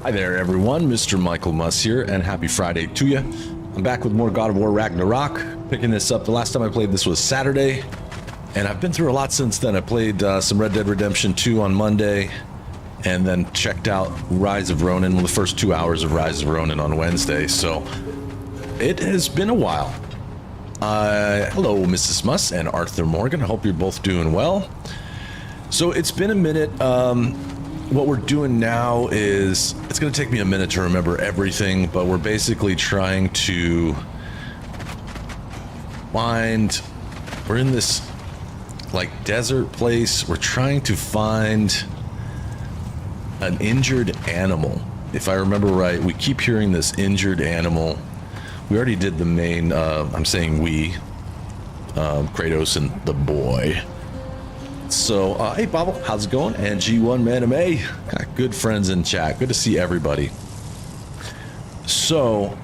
Hi there, everyone. Mr. Michael Muss here, and happy Friday to you. I'm back with more God of War Ragnarok, picking this up. The last time I played this was Saturday, and I've been through a lot since then. I played some Red Dead Redemption 2 on Monday, and then checked out Rise of Ronin, the first 2 hours of Rise of Ronin on Wednesday, so it has been a while. Hello, Mrs. Muss and Arthur Morgan. I hope you're both doing well. So it's been a minute. What we're doing now is, it's going to take me a minute to remember everything, but we're basically trying to find, we're in this like desert place. We're trying to find an injured animal. If I remember right, we keep hearing this injured animal. We already did the main, I'm saying we, Kratos and the boy. So, hey, Bobble, how's it going? And G1 Manime, got good friends in chat. Good to see everybody. So,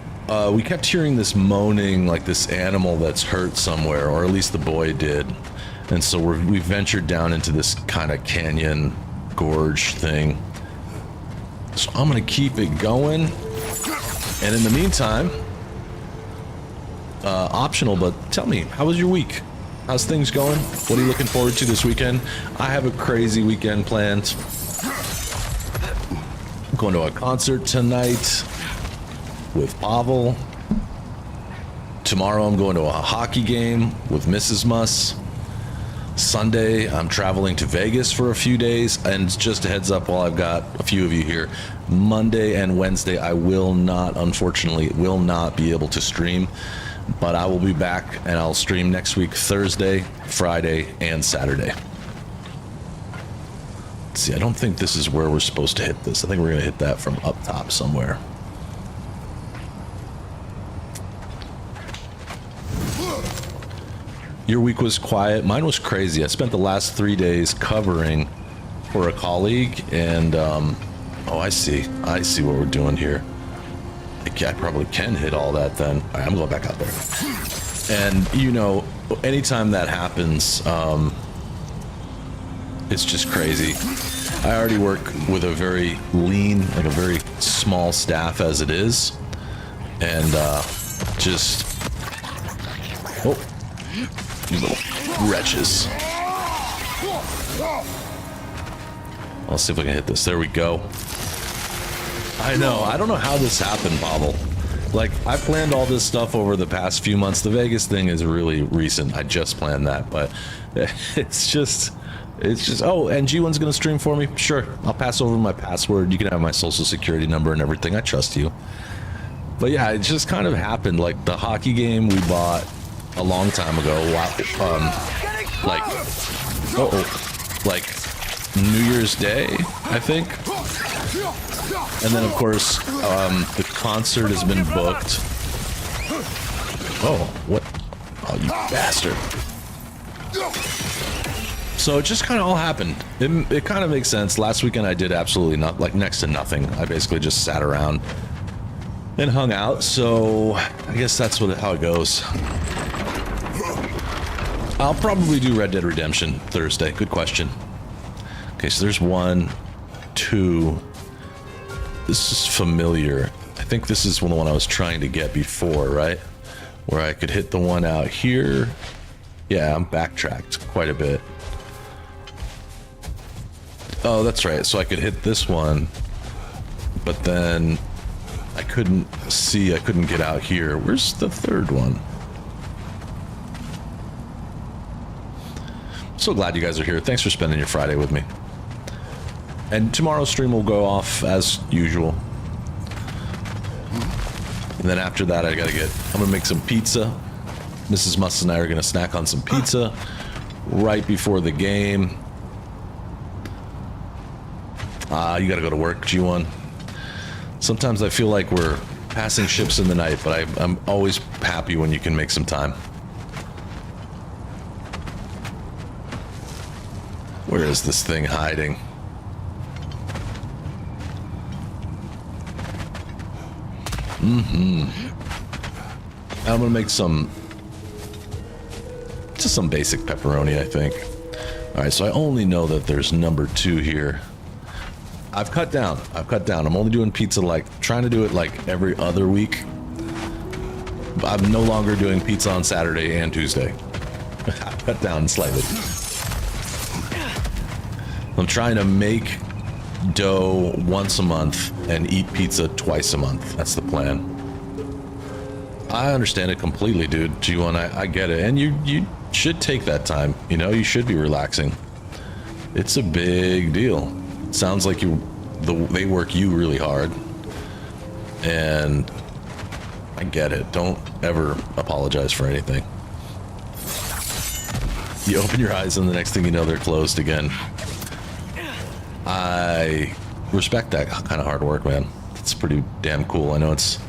we kept hearing this moaning, like this animal that's hurt somewhere, or at least the boy did. And so we ventured down into this kind of canyon gorge thing. So I'm gonna keep it going. And in the meantime, optional, but tell me, how was your week? How's things going? What are you looking forward to this weekend? I have a crazy weekend planned. I'm going to a concert tonight with Pavel. Tomorrow I'm going to a hockey game with Mrs. Muss. Sunday I'm traveling to Vegas for a few days, and just a heads up while I've got a few of you here, Monday and Wednesday I will not, unfortunately, will not be able to stream. But I will be back, and I'll stream next week, Thursday, Friday, and Saturday. Let's see, I don't think this is where we're supposed to hit this. I think we're going to hit that from up top somewhere. Your week was quiet. Mine was crazy. I spent the last 3 days covering for a colleague, and, oh, I see what we're doing here. I probably can hit all that then. All right, I'm going back out there. And, you know, anytime that happens, it's just crazy. I already work with a very lean, like a very small staff as it is. And, just... Oh. You little wretches. I'll see if I can hit this. There we go. I know. I don't know how this happened, Bobble. Like, I planned all this stuff over the past few months. The Vegas thing is really recent. I just planned that, but it's just, oh, and G1's going to stream for me? Sure. I'll pass over my password. You can have my social security number and everything. I trust you. But yeah, it just kind of happened. Like, the hockey game we bought a long time ago, like New Year's Day, I think. And then, of course, the concert has been booked. Oh, what? Oh, you bastard. So it just kind of all happened. It kind of makes sense. Last weekend I did absolutely not, like, next to nothing. I basically just sat around and hung out. So I guess that's how it goes. I'll probably do Red Dead Redemption Thursday. Good question. Okay, so there's 1, 2... This is familiar. I think this is the one I was trying to get before, right? Where I could hit the one out here. Yeah, I'm backtracked quite a bit. Oh, that's right. So I could hit this one, but then I couldn't get out here. Where's the third one? So glad you guys are here. Thanks for spending your Friday with me. And tomorrow's stream will go off as usual. And then after that, I'm gonna make some pizza. Mrs. Muss and I are gonna snack on some pizza right before the game. You gotta go to work, G1. Sometimes I feel like we're passing ships in the night, but I'm always happy when you can make some time. Where is this thing hiding? I'm gonna make just some basic pepperoni, I think. All right, so I only know that there's number 2 here. I've cut down. I'm only doing pizza like trying to do it like every other week. I'm no longer doing pizza on Saturday and Tuesday. I've cut down slightly. I'm trying to make dough once a month and eat pizza twice a month. That's the plan. I understand it completely, dude. G1, I get it. And you should take that time. You know, you should be relaxing. It's a big deal. It sounds like they work you really hard. And I get it. Don't ever apologize for anything. You open your eyes and the next thing you know, they're closed again. I respect that kind of hard work, man. It's pretty damn cool. I know it's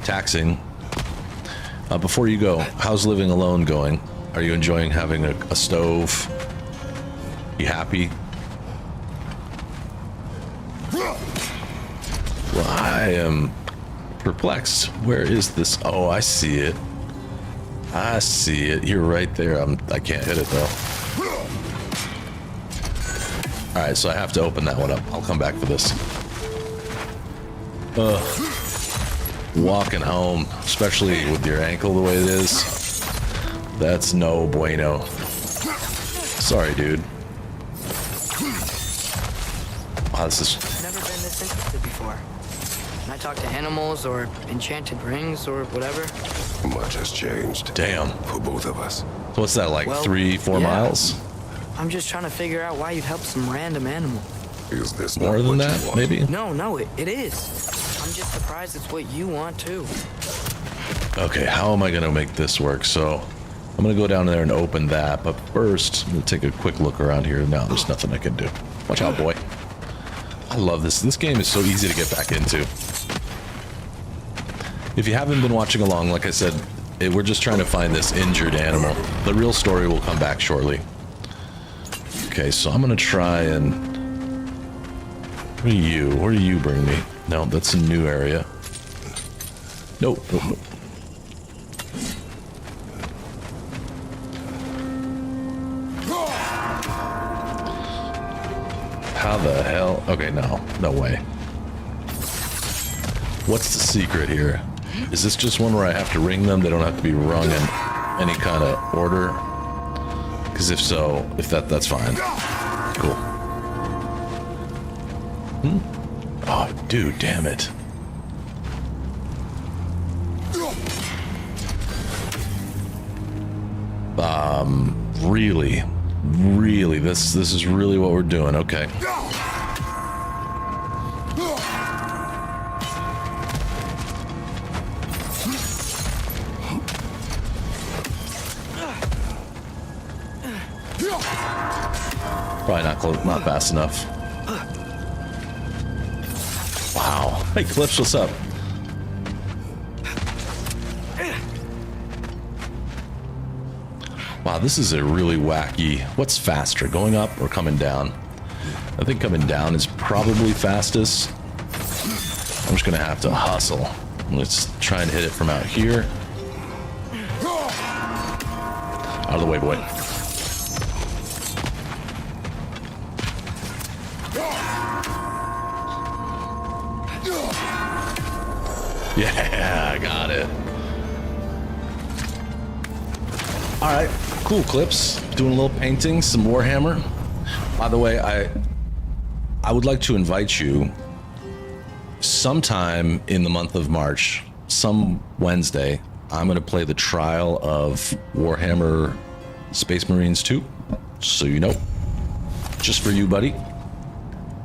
taxing. Before you go, how's living alone going? Are you enjoying having a stove? You happy? Well, I am perplexed. Where is this? Oh, I see it. I see it. You're right there. I can't hit it though. All right, so I have to open that one up. I'll come back for this. Walking home, especially with your ankle the way it is, that's no bueno. Sorry, dude. Wow, this is... Never been this interested before. When I talk to animals or enchanted rings or whatever. Much has changed. Damn. For both of us. So what's that, like Well, 3-4 yeah. miles? I'm just trying to figure out why you'd help some random animal. Is this More not than what you that, want? maybe? No, it is. I'm just surprised it's what you want too. Okay, how am I gonna make this work? So I'm gonna go down there and open that, but first I'm gonna take a quick look around here. No, there's nothing I can do. Watch out, boy. I love this. This game is so easy to get back into. If you haven't been watching along, like I said, we're just trying to find this injured animal. The real story will come back shortly. Okay, so I'm gonna try and... Where are you? Where do you bring me? No, that's a new area. Nope. How the hell? Okay, no way. What's the secret here? Is this just one where I have to ring them? They don't have to be rung in any kind of order? Because if so, that's fine. Cool. Oh, dude, damn it. Really, this is really what we're doing. Okay. Probably not close, not fast enough. Wow. Hey, Clips, what's up? Wow, this is a really wacky... What's faster, going up or coming down? I think coming down is probably fastest. I'm just gonna have to hustle. Let's try and hit it from out here. Out of the way, boy. Yeah, I got it. All right, cool, Clips. Doing a little painting, some Warhammer. By the way, I would like to invite you sometime in the month of March, some Wednesday, I'm going to play the trial of Warhammer Space Marines 2. So you know, just for you, buddy.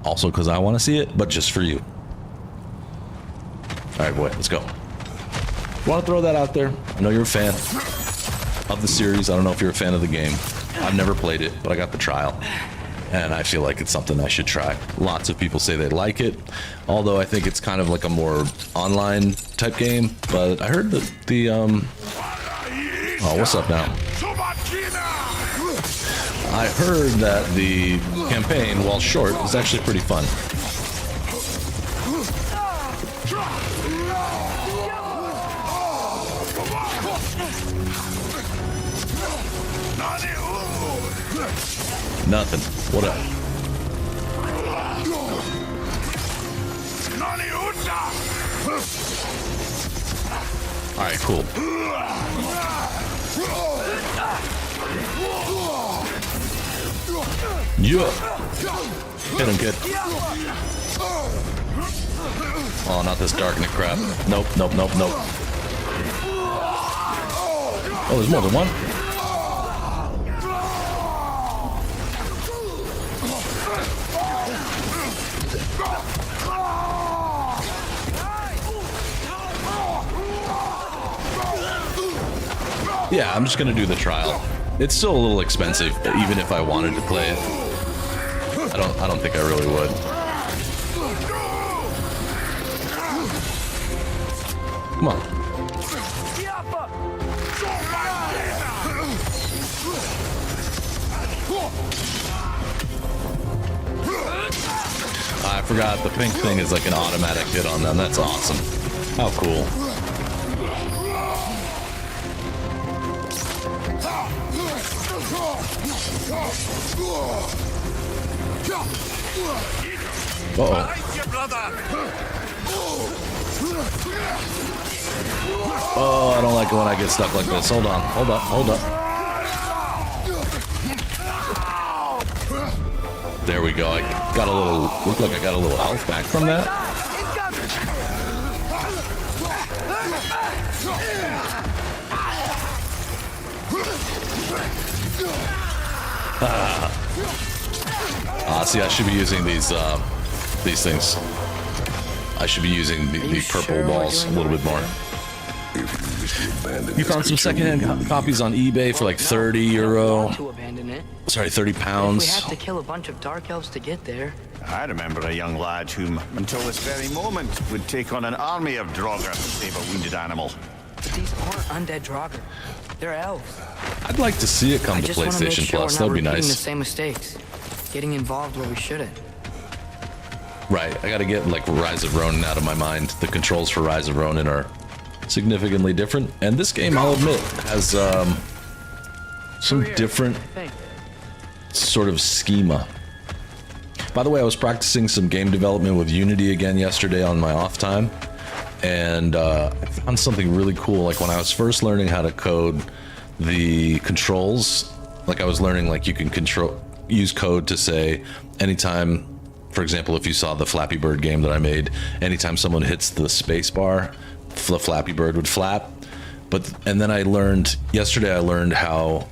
Also because I want to see it, but just for you. All right, boy, let's go. Want to throw that out there? I know you're a fan of the series. I don't know if you're a fan of the game. I've never played it, but I got the trial, and I feel like it's something I should try. Lots of people say they like it, although I think it's kind of like a more online type game. But I heard that the oh, what's up now? I heard that the campaign, while short, is actually pretty fun. Nothing. What up? All right, cool. Yeah. Hit him, kid. Oh, not this darkness crap. Nope, nope, nope, nope. Oh, there's more than one. Yeah, I'm just gonna do the trial. It's still a little expensive, even if I wanted to play it. I don't think I really would. Come on. I forgot the pink thing is like an automatic hit on them. That's awesome. How cool. Uh-oh. Oh, I don't like it when I get stuck like this. Hold on, hold up, hold up. There we go. I got a little, looked like I got a little health back from that. See, I should be using these things. I should be using the purple balls a little bit more. You found some secondhand copies on eBay for like 30 euro. Sorry, 30 pounds. We have to kill a bunch of dark elves to get there. I remember a young lad whom, until this very moment, would take on an army of Draugr to save a wounded animal. But these aren't undead Draugr. They're elves. I'd like to see it come to PlayStation Plus. That'd be nice. The same mistakes. Getting involved where we shouldn't. Right, I gotta get like Rise of Ronin out of my mind. The controls for Rise of Ronin are significantly different, and this game, I'll admit, has some different sort of schema. By the way, I was practicing some game development with Unity again yesterday on my off time, and I found something really cool. Like when I was first learning how to code the controls, like I was learning like you can use code to say anytime, for example, if you saw the Flappy Bird game that I made, anytime someone hits the space bar, the Flappy Bird would flap. And then yesterday I learned how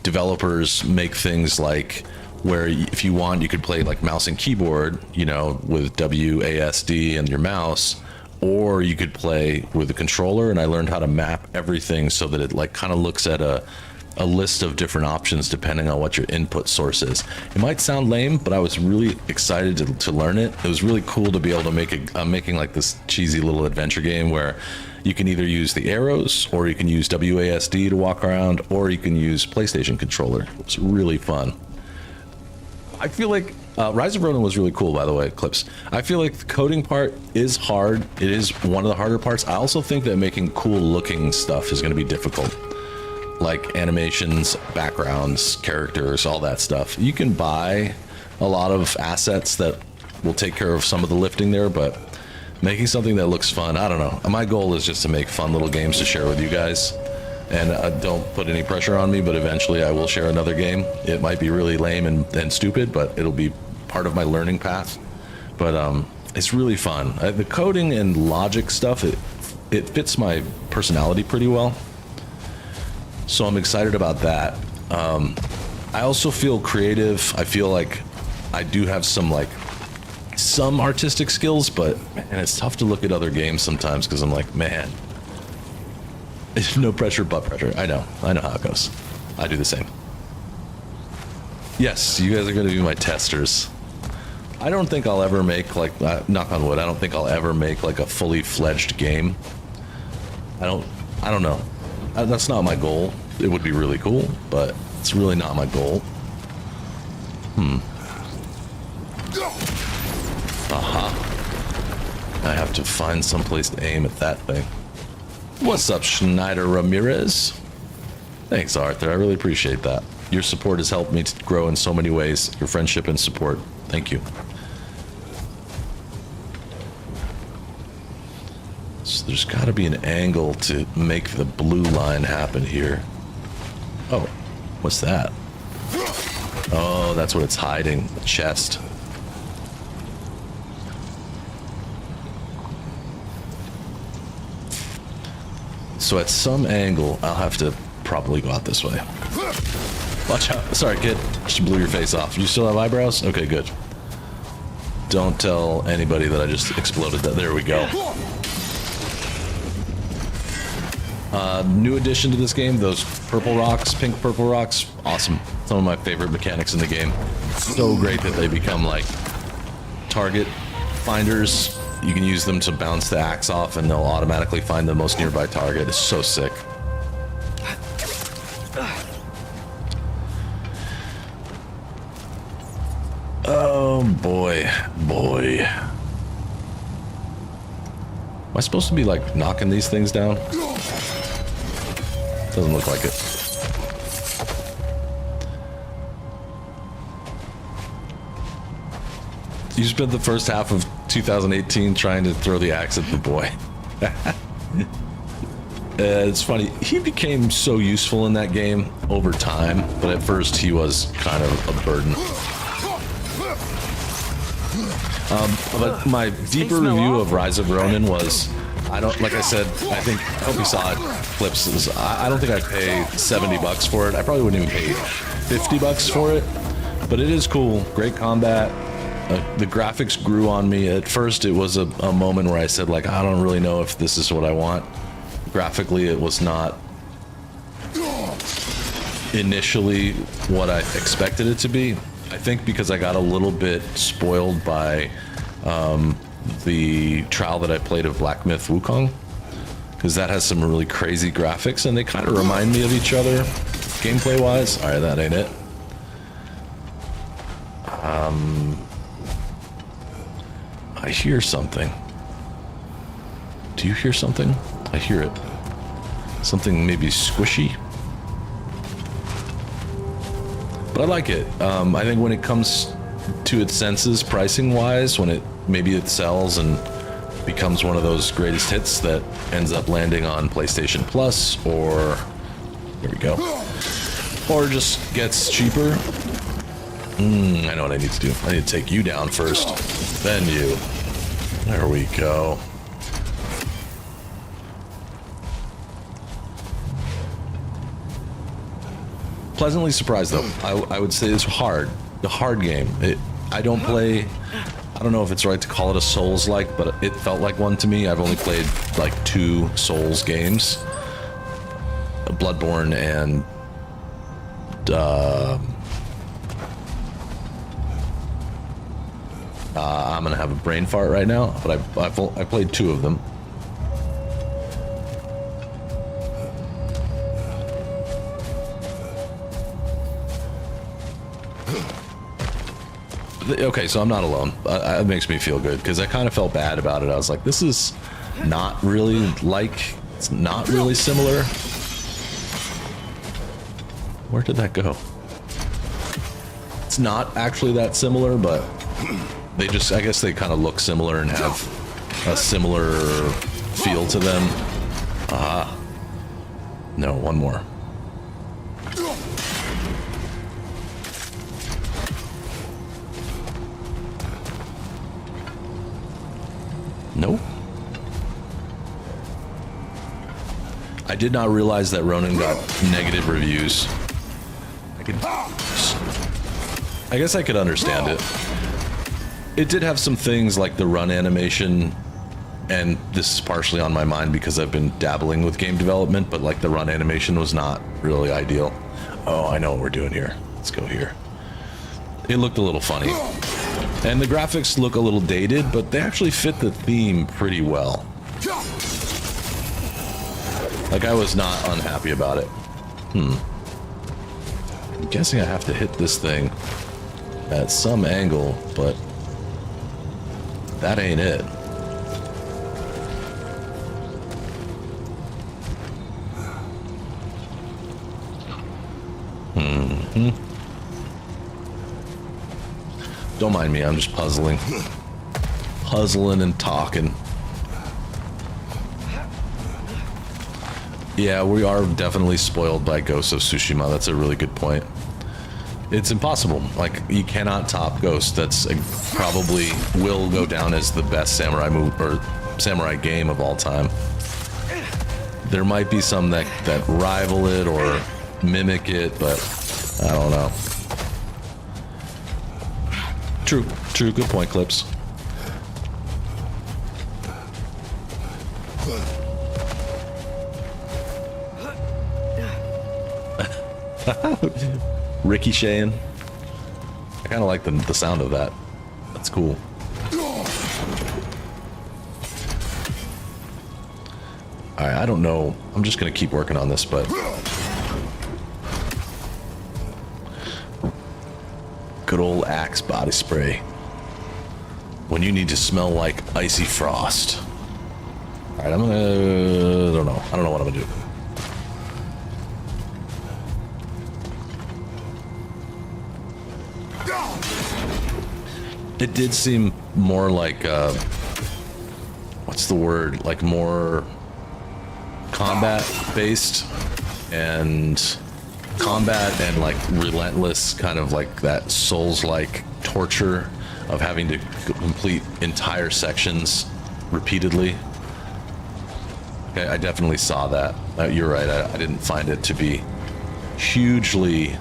developers make things like where if you want, you could play like mouse and keyboard, you know, with WASD and your mouse, or you could play with a controller. And I learned how to map everything so that it like kind of looks at a list of different options depending on what your input source is. It might sound lame, but I was really excited to learn it. It was really cool to be able to make I'm making like this cheesy little adventure game where you can either use the arrows, or you can use WASD to walk around, or you can use PlayStation controller. It was really fun. I feel like Rise of Ronin was really cool, by the way, Clips. I feel like the coding part is hard. It is one of the harder parts. I also think that making cool looking stuff is going to be difficult. Like animations, backgrounds, characters, all that stuff. You can buy a lot of assets that will take care of some of the lifting there, but making something that looks fun, I don't know. My goal is just to make fun little games to share with you guys. And don't put any pressure on me, but eventually I will share another game. It might be really lame and stupid, but it'll be part of my learning path. But it's really fun. The coding and logic stuff, it fits my personality pretty well. So I'm excited about that. I also feel creative. I feel like I do have some artistic skills, but man, it's tough to look at other games sometimes because I'm like, man, no pressure but pressure. I know how it goes. I do the same. Yes, you guys are going to be my testers. I don't think I'll ever make knock on wood, I don't think I'll ever make like a fully fledged game. I don't know. That's not my goal. It would be really cool, but it's really not my goal. I have to find some place to aim at that thing. What's up, Schneider Ramirez? Thanks, Arthur. I really appreciate that. Your support has helped me to grow in so many ways. Your friendship and support. Thank you. So there's got to be an angle to make the blue line happen here. Oh, what's that? Oh, that's what it's hiding. The chest. So at some angle, I'll have to probably go out this way. Watch out. Sorry, kid. Just blew your face off. You still have eyebrows? Okay, good. Don't tell anybody that I just exploded that. There we go. New addition to this game, those purple rocks, pink purple rocks. Awesome. Some of my favorite mechanics in the game. So great that they become like target finders. You can use them to bounce the axe off and they'll automatically find the most nearby target. It's so sick. Oh boy, boy. Am I supposed to be like knocking these things down? Doesn't look like it. You spent the first half of 2018 trying to throw the axe at the boy. It's funny, he became so useful in that game over time, but at first he was kind of a burden. But my deeper review of Rise of Ronin was, like I said, I hope you saw it, clips, I don't think I'd pay 70 bucks for it. I probably wouldn't even pay 50 bucks for it, but it is cool. Great combat. The graphics grew on me. At first, it was a moment where I said, like, I don't really know if this is what I want. Graphically, it was not initially what I expected it to be. I think because I got a little bit spoiled by the trial that I played of Black Myth Wukong, because that has some really crazy graphics, and they kind of remind me of each other, gameplay-wise. All right, that ain't it. I hear something. Do you hear something? I hear it. Something maybe squishy. But I like it. I think when it comes to its senses, pricing-wise, when maybe it sells and becomes one of those greatest hits that ends up landing on PlayStation Plus, or here we go, or just gets cheaper. I know what I need to do. I need to take you down first, then you. There we go. Pleasantly surprised though. I would say it's hard. A hard game. I don't know if it's right to call it a Souls-like, but it felt like one to me. I've only played like 2 Souls games. Bloodborne and I'm gonna have a brain fart right now, but I played 2 of them. Okay, so I'm not alone. It makes me feel good, because I kind of felt bad about it. I was like, this is not really like, it's not really similar. Where did that go? It's not actually that similar, but they just, I guess they kind of look similar and have a similar feel to them. No, one more. Nope. I did not realize that Ronin got negative reviews. I guess I could understand it. It did have some things like the run animation, and this is partially on my mind because I've been dabbling with game development, but like the run animation was not really ideal. Oh, I know what we're doing here. Let's go here. It looked a little funny. And the graphics look a little dated, but they actually fit the theme pretty well. Like, I was not unhappy about it. I'm guessing I have to hit this thing at some angle, but that ain't it. Don't mind me, I'm just puzzling. Puzzling and talking. Yeah, we are definitely spoiled by Ghost of Tsushima. That's a really good point. It's impossible. Like, you cannot top Ghost. That's probably will go down as the best samurai move or samurai game of all time. There might be some that rival it or mimic it, but I don't know. True. Good point, Clips. Ricocheting. I kind of like the sound of that. That's cool. Alright, I don't know. I'm just gonna keep working on this, but... Good old Axe body spray. When you need to smell like icy frost. Alright, I'm gonna... I don't know what I'm gonna do. It did seem more like, what's the word? Like more combat based and like relentless, kind of like that Souls-like torture of having to complete entire sections repeatedly. Okay, I definitely saw that. You're right, I didn't find it to be hugely,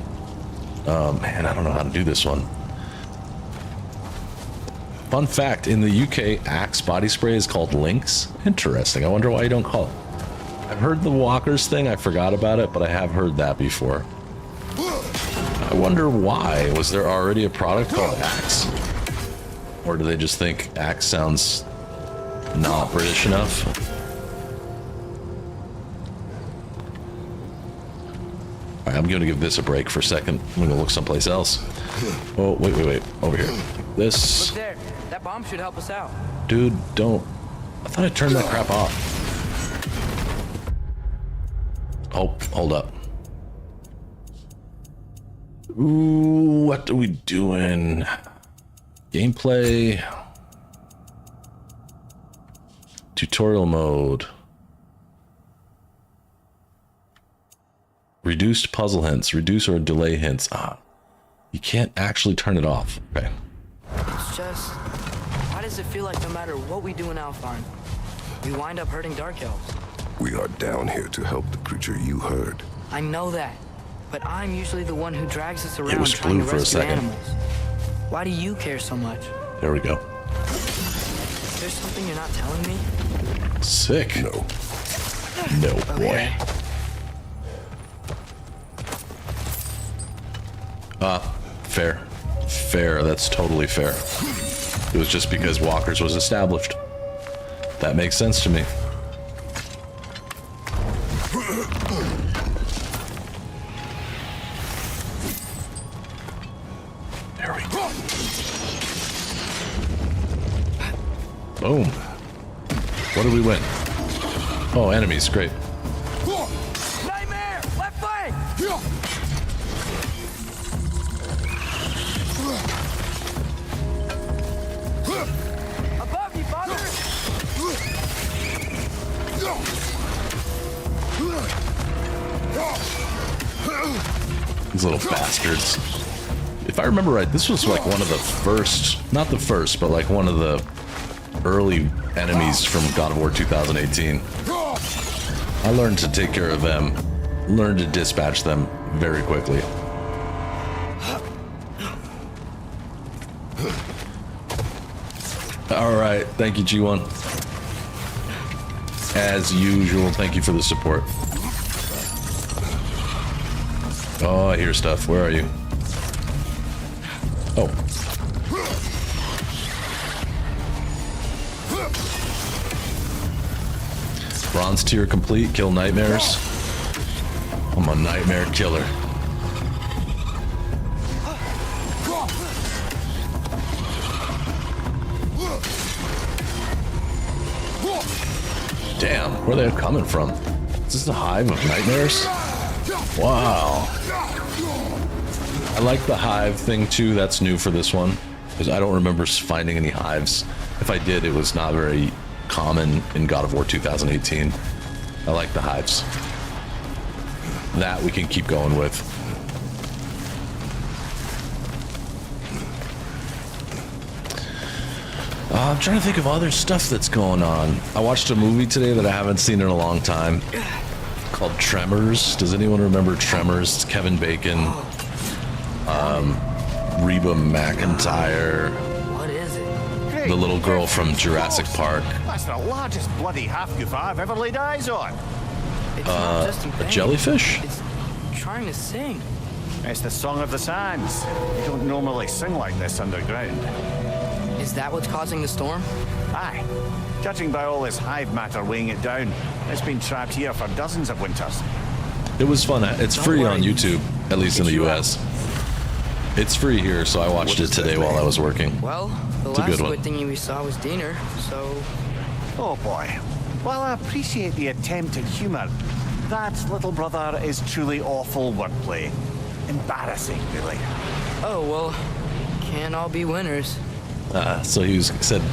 man, I don't know how to do this one. Fun fact, in the UK, Axe body spray is called Lynx. Interesting. I wonder why you don't call it. I've heard the Walkers thing. I forgot about it, but I have heard that before. I wonder why. Was there already a product called Axe? Or do they just think Axe sounds not British enough? Alright, I'm going to give this a break for a second. I'm going to look someplace else. Oh, wait. Over here. This... Look there. That bomb should help us out. Dude, don't... I thought I turned that crap off. Oh, hold up. Ooh, what are we doing? Gameplay. Tutorial mode. Reduced puzzle hints. Reduce or delay hints. Ah, you can't actually turn it off. Okay. It's just... Why does it feel like no matter what we do in Alpharn, we wind up hurting Dark Elves? We are down here to help the creature you heard. I know that, but I'm usually the one who drags us around was trying blue to for a rescue second. animals. Why do you care so much? There we go. Is there something you're not telling me? Sick. No. No, boy. Okay. Fair. Fair, that's totally fair. It was just because Walkers was established. That makes sense to me. There we go. Boom. What did we win? Oh, enemies, great. Nightmare! Left flank! Above you, father! These little bastards. If I remember right, this was like one of the first, not the first, but like one of the early enemies from God of War 2018. I learned to take care of them, learned to dispatch them very quickly. All right, thank you, G1. As usual, thank you for the support. Oh, I hear stuff. Where are you? Oh. Bronze tier complete. Kill nightmares. I'm a nightmare killer. Damn, where are they coming from? Is this a hive of nightmares? Wow. I like the hive thing too. That's new for this one, because I don't remember finding any hives. If I did, it was not very common in God of War 2018. I like the hives. that we can keep going with. I'm trying to think of other stuff that's going on. I watched a movie today that I haven't seen in a long time called Tremors. Does anyone remember Tremors? It's Kevin Bacon, Reba McEntire, What is it? the little girl from Jurassic Park. That's the largest bloody half-goof I've ever laid eyes on. It's not just in A pain. jellyfish? It's trying to sing. It's the Song of the Sands. You don't normally sing like this underground. Is that what's causing the storm? Aye. Judging by all this hive matter weighing it down, it's been trapped here for dozens of winters. It was fun. It's Don't free worry. on YouTube, at least in the Get you US. It's free here, so I watched it today while I was working. Well, the It's a last good one. good thing we saw was Diener, so... Oh boy. While I appreciate the attempt at humour, that little brother is truly awful wordplay. Embarrassing, really. Oh, well, can't all be winners. So said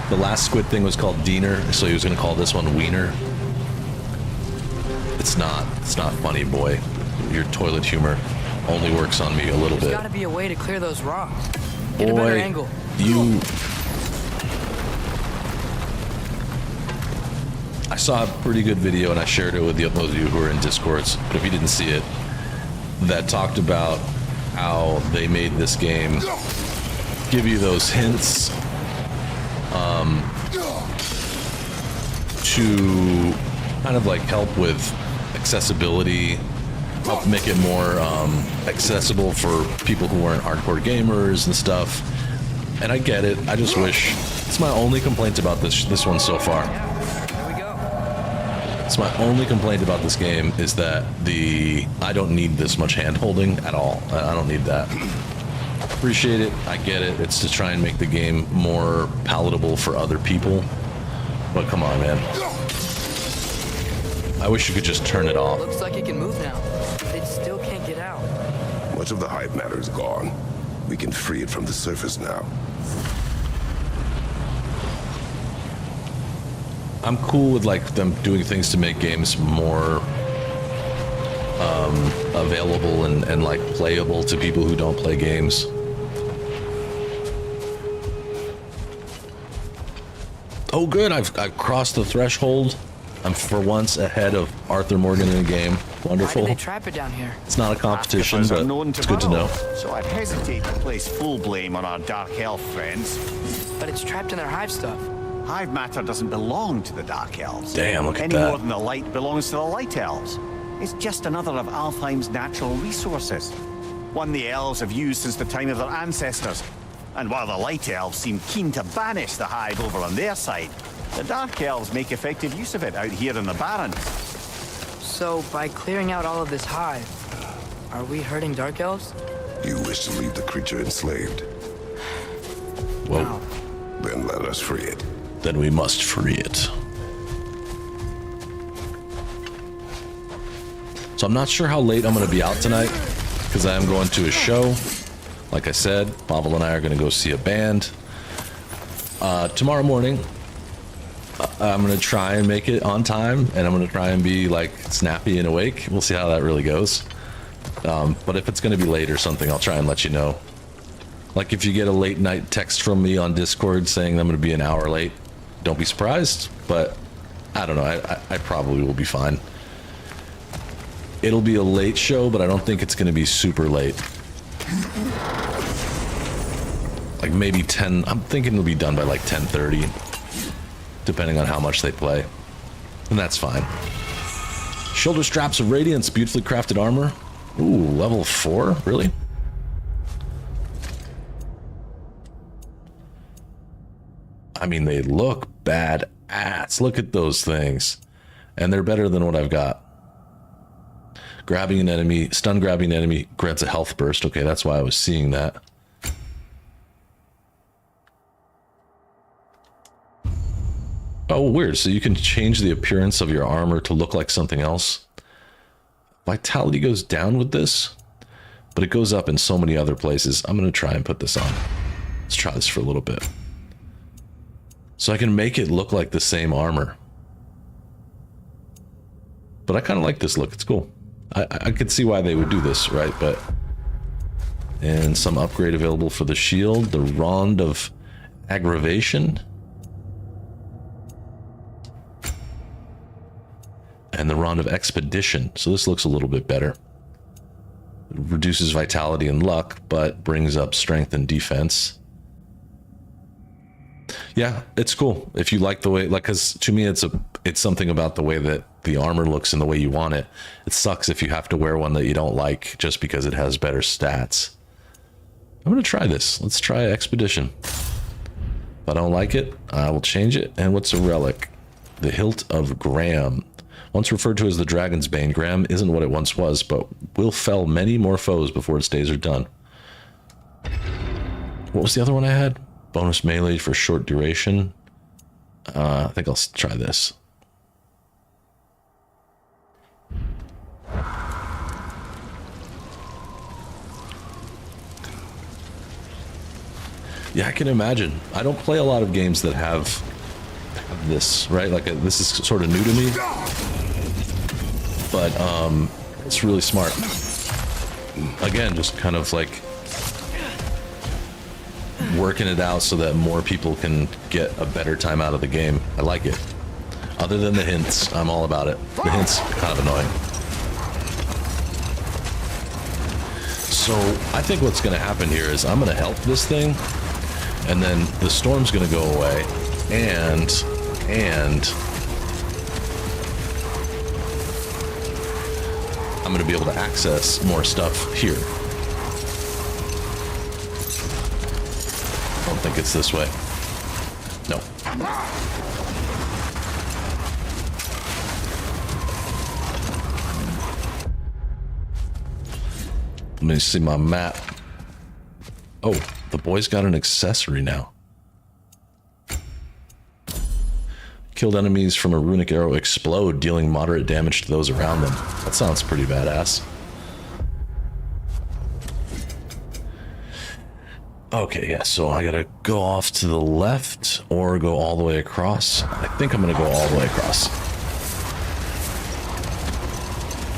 the last squid thing was called Diener, so he was going to call this one Wiener. It's not funny, boy. Your toilet humor only works on me a little There's bit. gotta be a way to clear those rocks. Get a better Boy, angle. I saw a pretty good video and I shared it with those of you who are in Discords, but if you didn't see it, that talked about how they made this game give you those hints to kind of like help with accessibility, help make it more accessible for people who aren't hardcore gamers and stuff. And I get it. I just wish it's my only complaint about this one so far. Here we go. It's my only complaint about this game is that I don't need this much hand holding at all. I don't need that. Appreciate it. I get it. It's to try and make the game more palatable for other people. But come on, man. I wish you could just turn it off. Looks like it can move now. It still can't get out. Much of the hive matter is gone. We can free it from the surface now. I'm cool with like them doing things to make games more available and like playable to people who don't play games. Oh good, I've crossed the threshold. I'm for once ahead of Arthur Morgan in the game. Why Wonderful. did they trap it down here? It's not a competition, Artificers are but known it's good to burrow, know. So I'd hesitate to place full blame on our dark elf friends. But it's trapped in their hive stuff. Hive matter doesn't belong to the dark elves. Damn, look at Any that. more than the light belongs to the light elves. It's just another of Alfheim's natural resources. One the elves have used since the time of their ancestors. And while the light elves seem keen to banish the hive over on their side, the dark elves make effective use of it out here in the Barrens. So, by clearing out all of this hive, are we hurting Dark Elves? You wish to leave the creature enslaved? Well, No. Then let us free it. then we must free it. So I'm not sure how late I'm going to be out tonight because I am going to a show. Like I said, Pavel and I are going to go see a band. Tomorrow morning, I'm going to try and make it on time, and I'm going to try and be like snappy and awake. We'll see how that really goes. But if it's going to be late or something, I'll try and let you know. Like if you get a late night text from me on Discord saying I'm going to be an hour late, don't be surprised. But I don't know. I probably will be fine. It'll be a late show, but I don't think it's going to be super late. Like maybe 10. I'm thinking it'll be done by like 10:30, depending on how much they play. And that's fine. Shoulder straps of radiance, beautifully crafted armor. Ooh, level 4? Really? I mean, they look badass. Look at those things. And they're better than what I've got. Grabbing an enemy, stun grabbing an enemy grants a health burst. Okay, that's why I was seeing that. Oh, weird. So you can change the appearance of your armor to look like something else. Vitality goes down with this, but it goes up in so many other places. I'm going to try and put this on. Let's try this for a little bit. So I can make it look like the same armor. But I kind of like this look. It's cool. I could see why they would do this, right? But and some upgrade available for the shield, the Rond of Aggravation, and the Rond of Expedition. So this looks a little bit better. It reduces vitality and luck, but brings up strength and defense. Yeah, it's cool if you like the way, like, because to me it's something about the way that the armor looks and the way you want it. It sucks if you have to wear one that you don't like just because it has better stats. I'm gonna try this. Let's try Expedition. If I don't like it, I will change it. And what's a relic? The Hilt of Graham. Once referred to as the Dragon's Bane, Graham isn't what it once was, but will fell many more foes before its days are done. What was the other one I had? Bonus melee for short duration. I think I'll try this. Yeah, I can imagine. I don't play a lot of games that have this, right? Like, this is sort of new to me. But, it's really smart. Again, just kind of like working it out so that more people can get a better time out of the game. I like it. Other than the hints, I'm all about it. The hints are kind of annoying. So, I think what's going to happen here is I'm going to help this thing, and then the storm's going to go away, and I'm going to be able to access more stuff here. I don't think it's this way. No. Let me see my map. Oh, the boy's got an accessory now. Killed enemies from a runic arrow explode, dealing moderate damage to those around them. That sounds pretty badass. Okay, yeah, so I gotta go off to the left or go all the way across. I think I'm gonna go all the way across.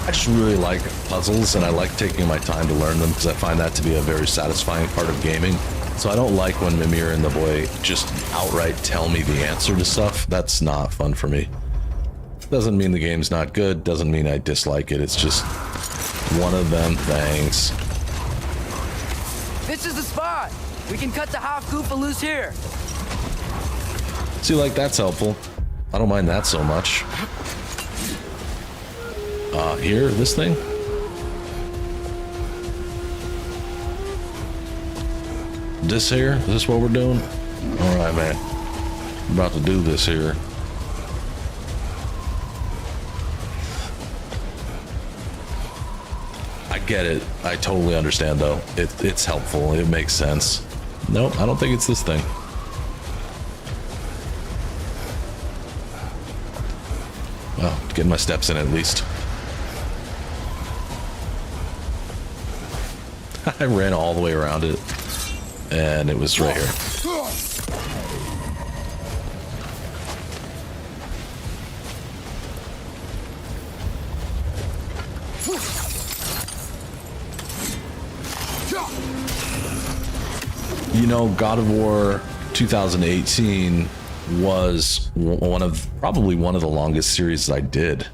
I just really like puzzles, and I like taking my time to learn them because I find that to be a very satisfying part of gaming. So I don't like when Mimir and the boy just outright tell me the answer to stuff. That's not fun for me. Doesn't mean the game's not good, doesn't mean I dislike it. It's just one of them things. This is the spot! We can cut the half Goofa loose here! See, like, that's helpful. I don't mind that so much. Here, this thing? This here? Is this what we're doing? Alright, man. I'm about to do this here. I get it. I totally understand, though. It's helpful. It makes sense. Nope, I don't think it's this thing. Well, getting my steps in at least. I ran all the way around it, and it was right here. You know, God of War 2018 was probably one of the longest series I did.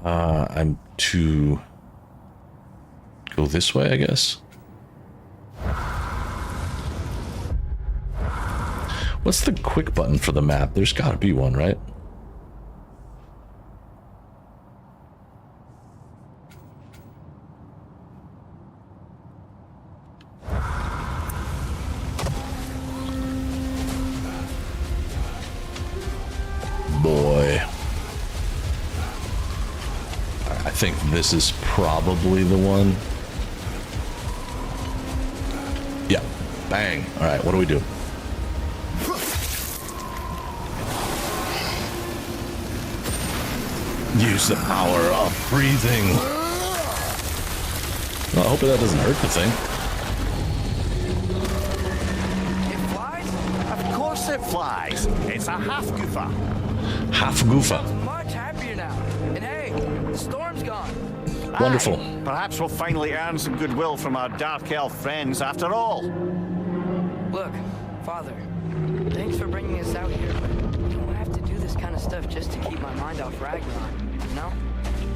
I'm to go this way, I guess. What's the quick button for the map? There's got to be one, right? Boy. I think this is probably the one. Yeah. Bang. All right, what do we do? Use the power of breathing. Well, I hope that doesn't hurt the thing. It flies? Of course it flies. It's a half Goofa. Half Goofa. Much happier now. And hey, the storm's gone. Wonderful. Aye, perhaps we'll finally earn some goodwill from our Dark Elf friends after all. Look, Father, thanks for bringing us out here, but you don't have to do this kind of stuff just to keep my mind off Ragnarok, no?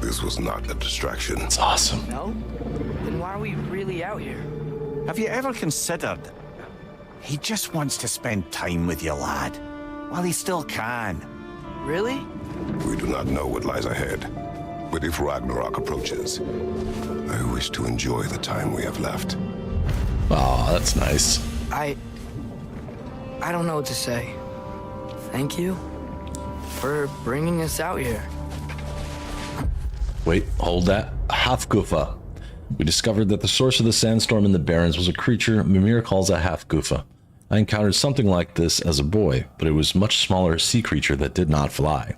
This was not a distraction. It's awesome. No? Then why are we really out here? Have you ever considered he just wants to spend time with you, lad, while he still can? Really? We do not know what lies ahead. But if Ragnarok approaches, I wish to enjoy the time we have left. Oh, that's nice. I don't know what to say. Thank you for bringing us out here. Wait, hold that. Hafgufa. We discovered that the source of the sandstorm in the Barrens was a creature Mimir calls a Hafgufa. I encountered something like this as a boy, but it was a much smaller sea creature that did not fly.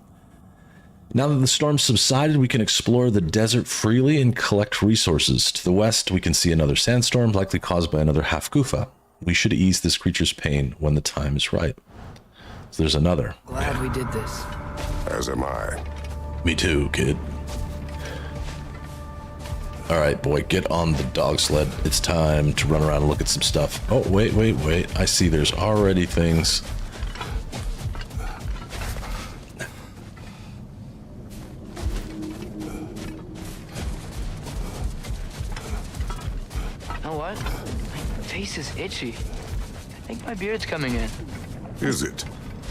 Now that the storm subsided, we can explore the desert freely and collect resources. To the west, we can see another sandstorm, likely caused by another Hafgufa. We should ease this creature's pain when the time is right. So there's another. Glad we did this. As am I. Me too, kid. Alright, boy, get on the dog sled. It's time to run around and look at some stuff. Oh, wait. I see there's already things. You know what? My face is itchy. I think my beard's coming in. Is it?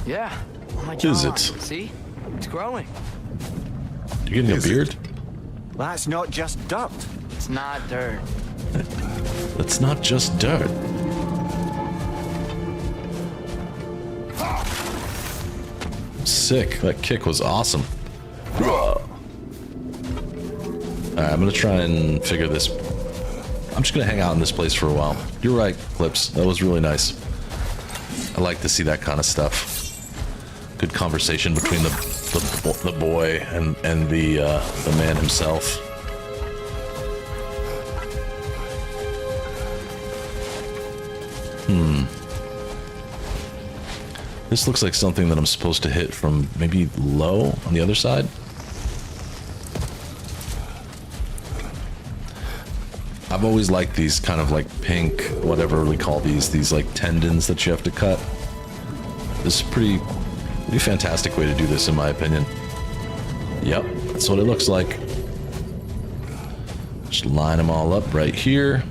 Yeah, on my Is jawline. it? See? It's growing. You getting a Is it? beard? That's not just dirt. It's not dirt. That's not just dirt. Sick. That kick was awesome. Alright, I'm gonna try and figure this. I'm just gonna hang out in this place for a while. You're right, Clips. That was really nice. I like to see that kind of stuff. Good conversation between the boy and the man himself. This looks like something that I'm supposed to hit from maybe low on the other side. I've always liked these kind of like pink, whatever we call these like tendons that you have to cut. This is pretty fantastic way to do this in my opinion. Yep, that's what it looks like. Just line them all up right here.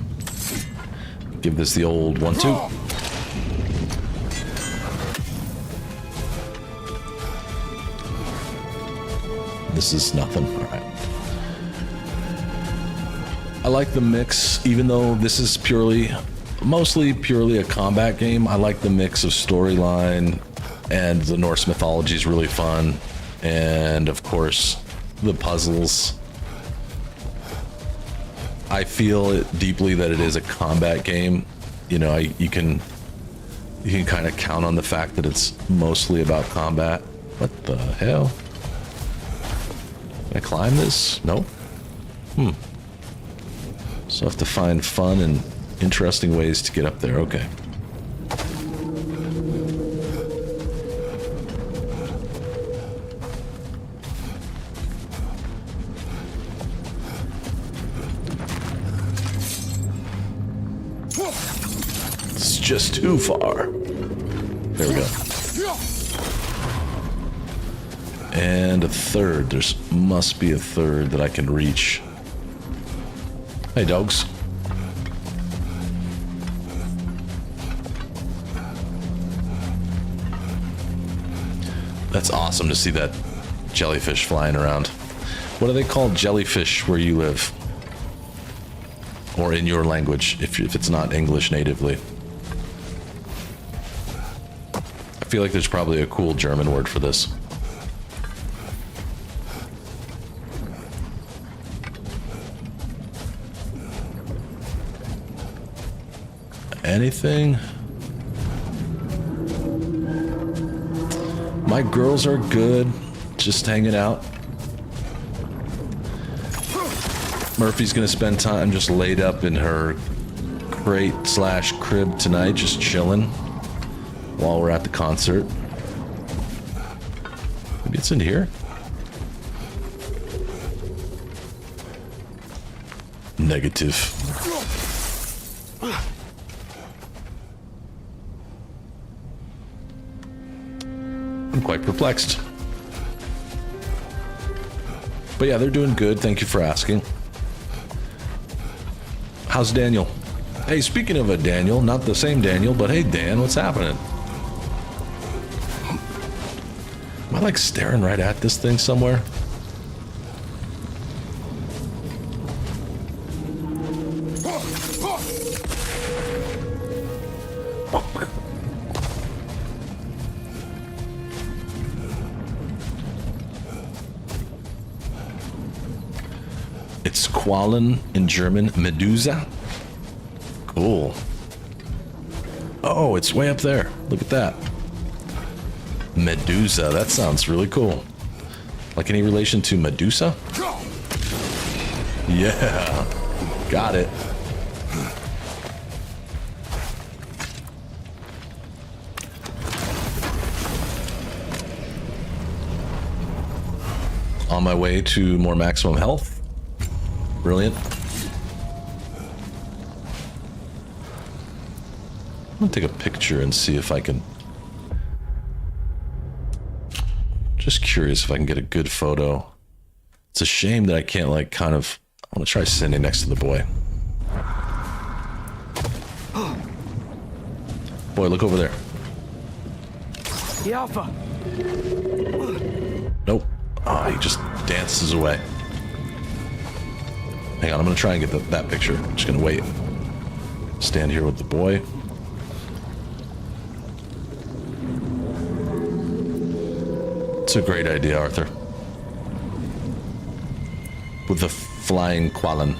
Give this the old 1-2. This is nothing. All right. I like the mix, even though this is mostly purely a combat game. I like the mix of storyline, and the Norse mythology is really fun, and of course the puzzles. I feel it deeply that it is a combat game. You know, you can kind of count on the fact that it's mostly about combat. What the hell? Can I climb this? No? So I have to find fun and interesting ways to get up there. Okay. It's just too far. There we go. And a third. There must be a third that I can reach. Hey, dogs. That's awesome to see that jellyfish flying around. What do they call jellyfish where you live? Or in your language, if it's not English natively. I feel like there's probably a cool German word for this. Anything? My girls are good, just hanging out. Murphy's gonna spend time just laid up in her crate/crib tonight, just chilling while we're at the concert. Maybe it's in here. Negative. I'm quite perplexed. But yeah, they're doing good. Thank you for asking. How's Daniel? Hey, speaking of a Daniel, not the same Daniel, but hey, Dan, what's happening? Am I like staring right at this thing somewhere? It's Quallen in German, Medusa. Cool. Oh, it's way up there. Look at that. Medusa, that sounds really cool. Like any relation to Medusa? Yeah, got it. On my way to more maximum health. Brilliant. I'm gonna take a picture and see if I can. Just curious if I can get a good photo. It's a shame that I can't, like, kind of. I want to try sitting next to the boy. Boy, look over there. The Alpha. Nope. Oh, he just dances away. Hang on, I'm gonna try and get that picture. I'm just gonna wait. Stand here with the boy. It's a great idea, Arthur. With the flying Quallen.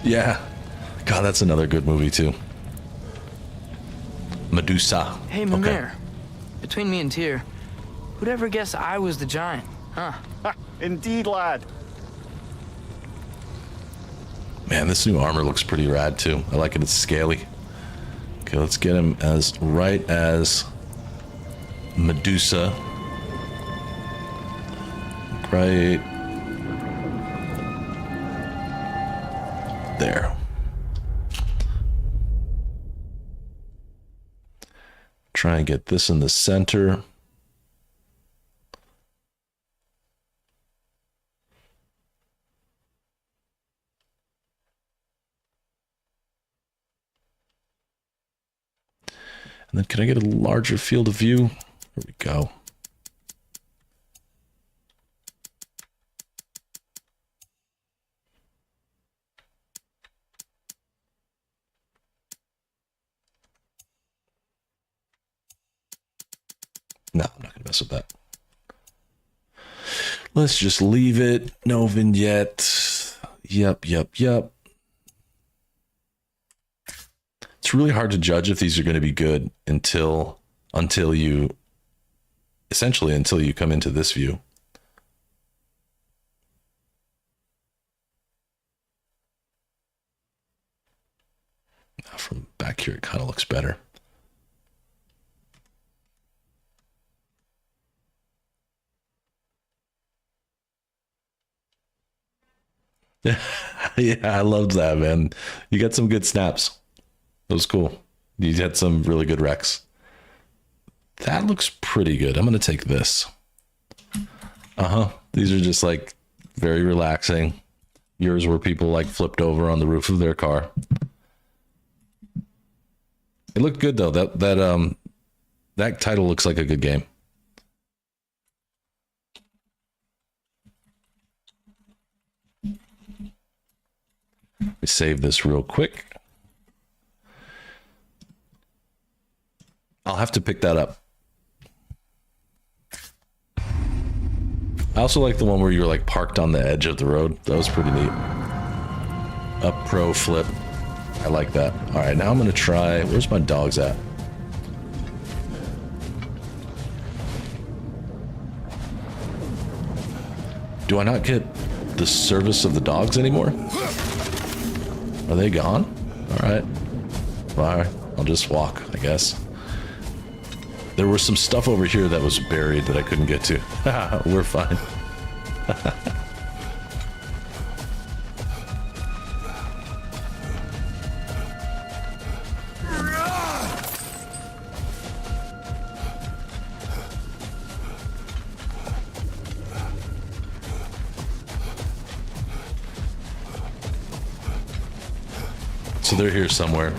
Yeah. God, that's another good movie, too. Medusa. Hey, Mimir. Between me and Tyr, who'd ever guess I was the giant, huh? Indeed, lad. Man, this new armor looks pretty rad, too. I like it. It's scaly. Okay, let's get him as right as Medusa. Right there. Try and get this in the center. And then can I get a larger field of view? There we go. No, I'm not going to mess with that. Let's just leave it. No vignette. Yep. It's really hard to judge if these are going to be good until you come into this view. Now from back here, it kind of looks better. Yeah, I loved that, man. You got some good snaps. That was cool. You had some really good wrecks. That looks pretty good. I'm going to take this. These are just like very relaxing. Yours were people like flipped over on the roof of their car. It looked good though. That title looks like a good game. Let me save this real quick. I'll have to pick that up. I also like the one where you were like parked on the edge of the road. That was pretty neat. Up pro flip. I like that. All right, now I'm going to try. Where's my dogs at? Do I not get the service of the dogs anymore? Are they gone? All right. Well, I'll just walk, I guess. There was some stuff over here that was buried that I couldn't get to. We're fine. So they're here somewhere.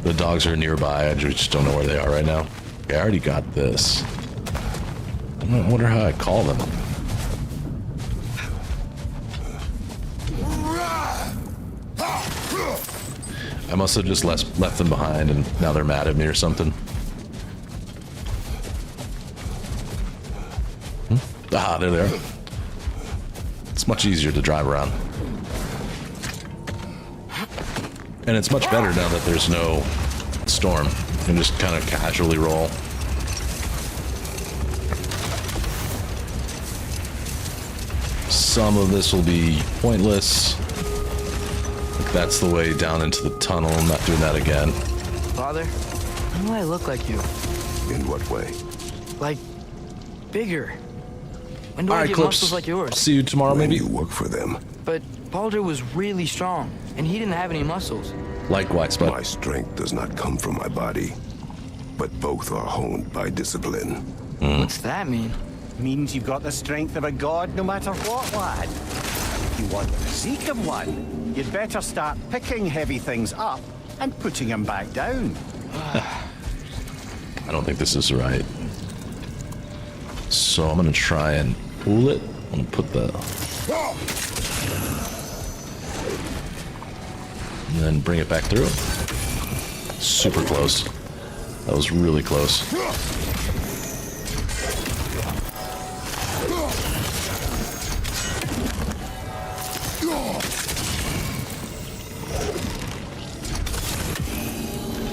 The dogs are nearby. I just don't know where they are right now. Okay, I already got this. I wonder how I call them. I must have just left them behind and now they're mad at me or something. Ah, there they are. It's much easier to drive around. And it's much better now that there's no storm. You can just kind of casually roll. Some of this will be pointless. That's the way down into the tunnel. I'm not doing that again. Father, when do I look like you? In what way? Like, bigger. When do All I right, get Clips. muscles like yours? See you tomorrow, When maybe? you work for them. But Baldur was really strong, and he didn't have any muscles. Likewise, but My strength does not come from my body, but both are honed by discipline. What's that mean? Means you've got the strength of a god no matter what, lad. If you want the physique of one, you'd better start picking heavy things up and putting them back down. I don't think this is right. So I'm gonna try and pull it. I'm gonna put the... And then bring it back through. Super close. That was really close.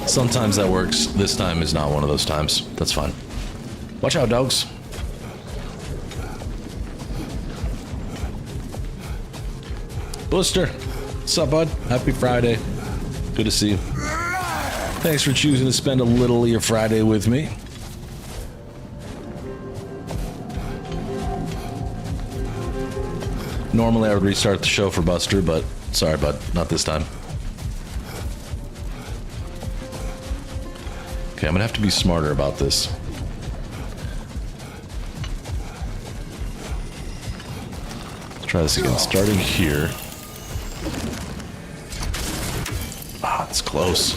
Sometimes that works. This time is not one of those times. That's fine. Watch out, dogs. Blister. What's up, bud? Happy Friday. Good to see you. Thanks for choosing to spend a little of your Friday with me. Normally I would restart the show for Buster, but sorry, bud, not this time. Okay, I'm gonna have to be smarter about this. Let's try this again, starting here. Ah, it's close.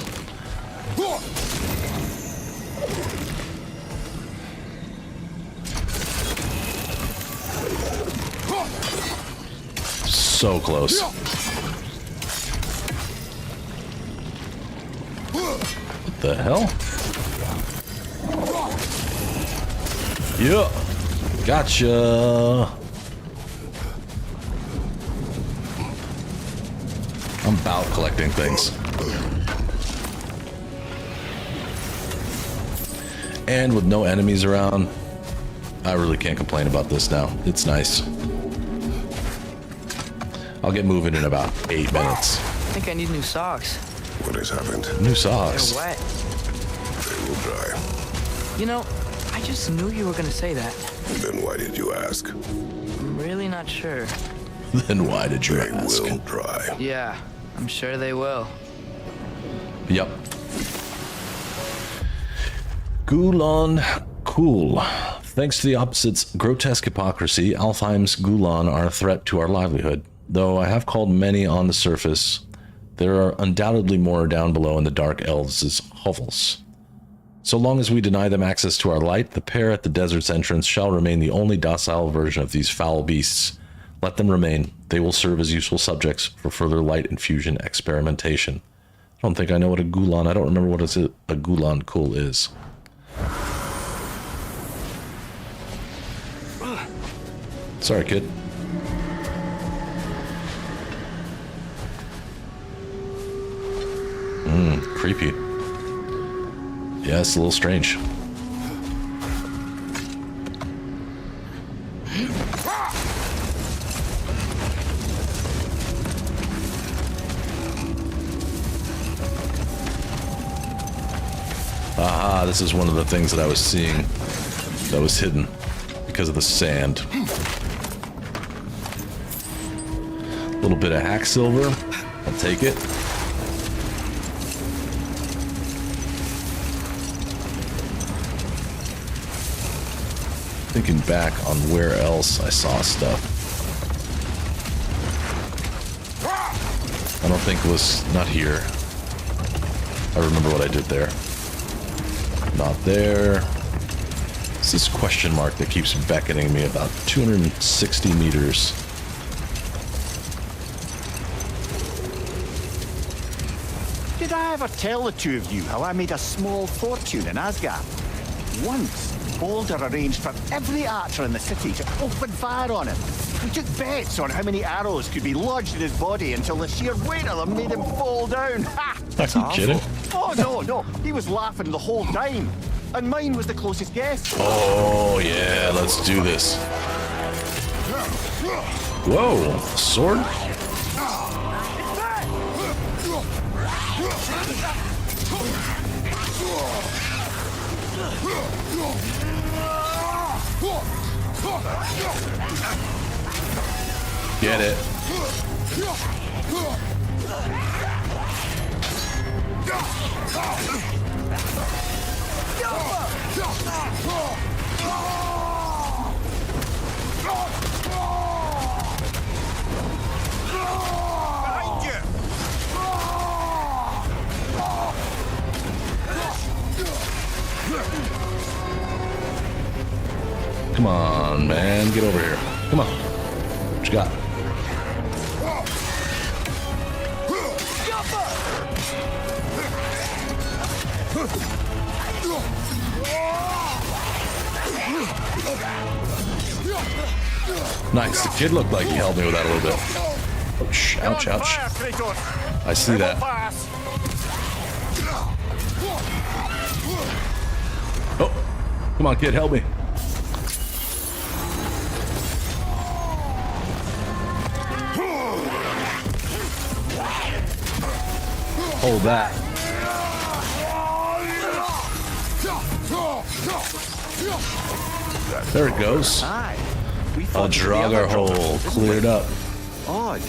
So close. What the hell? Yeah. Gotcha. I'm about collecting things. And with no enemies around, I really can't complain about this now. It's nice. I'll get moving in about 8 minutes. I think I need new socks. What has happened? New socks. They're wet. They will dry. You know, I just knew you were gonna say that. Then why did you ask? I'm really not sure. Then why did you They ask? will dry. Yeah, I'm sure they will. Yep. Gulan Cool. Thanks to the opposite's grotesque hypocrisy, Alfheim's Gulan are a threat to our livelihood. Though I have called many on the surface, there are undoubtedly more down below in the dark elves' hovels. So long as we deny them access to our light, the pair at the desert's entrance shall remain the only docile version of these foul beasts. Let them remain. They will serve as useful subjects for further light infusion experimentation. I don't think I know what a Gulan... I don't remember what a Gulan Cool is. Sorry, kid. Creepy. Yeah, it's a little strange. Aha, this is one of the things that I was seeing that was hidden because of the sand. little bit of hack silver. I'll take it. Thinking back on where else I saw stuff. I don't think it was not here. I remember what I did there. Not there. It's this question mark that keeps beckoning me about 260 meters. Did I ever tell the two of you how I made a small fortune in Asgard? Once, Balder arranged for every archer in the city to open fire on him. We took bets on how many arrows could be lodged in his body until the sheer weight of them made him fall down. Ha! Are you kidding? Oh, no. He was laughing the whole time. And mine was the closest guess. Oh, yeah, let's do this. Whoa, sword? Get it. Behind you! Come on, man. Get over here. Come on. What you got? Nice. The kid looked like he helped me with that a little bit. Ouch, ouch, ouch. I see that. Oh, come on, kid, help me. Hold that. There it goes. Aye. We A thought the Draugr other hole didn't we? cleared up. Odd.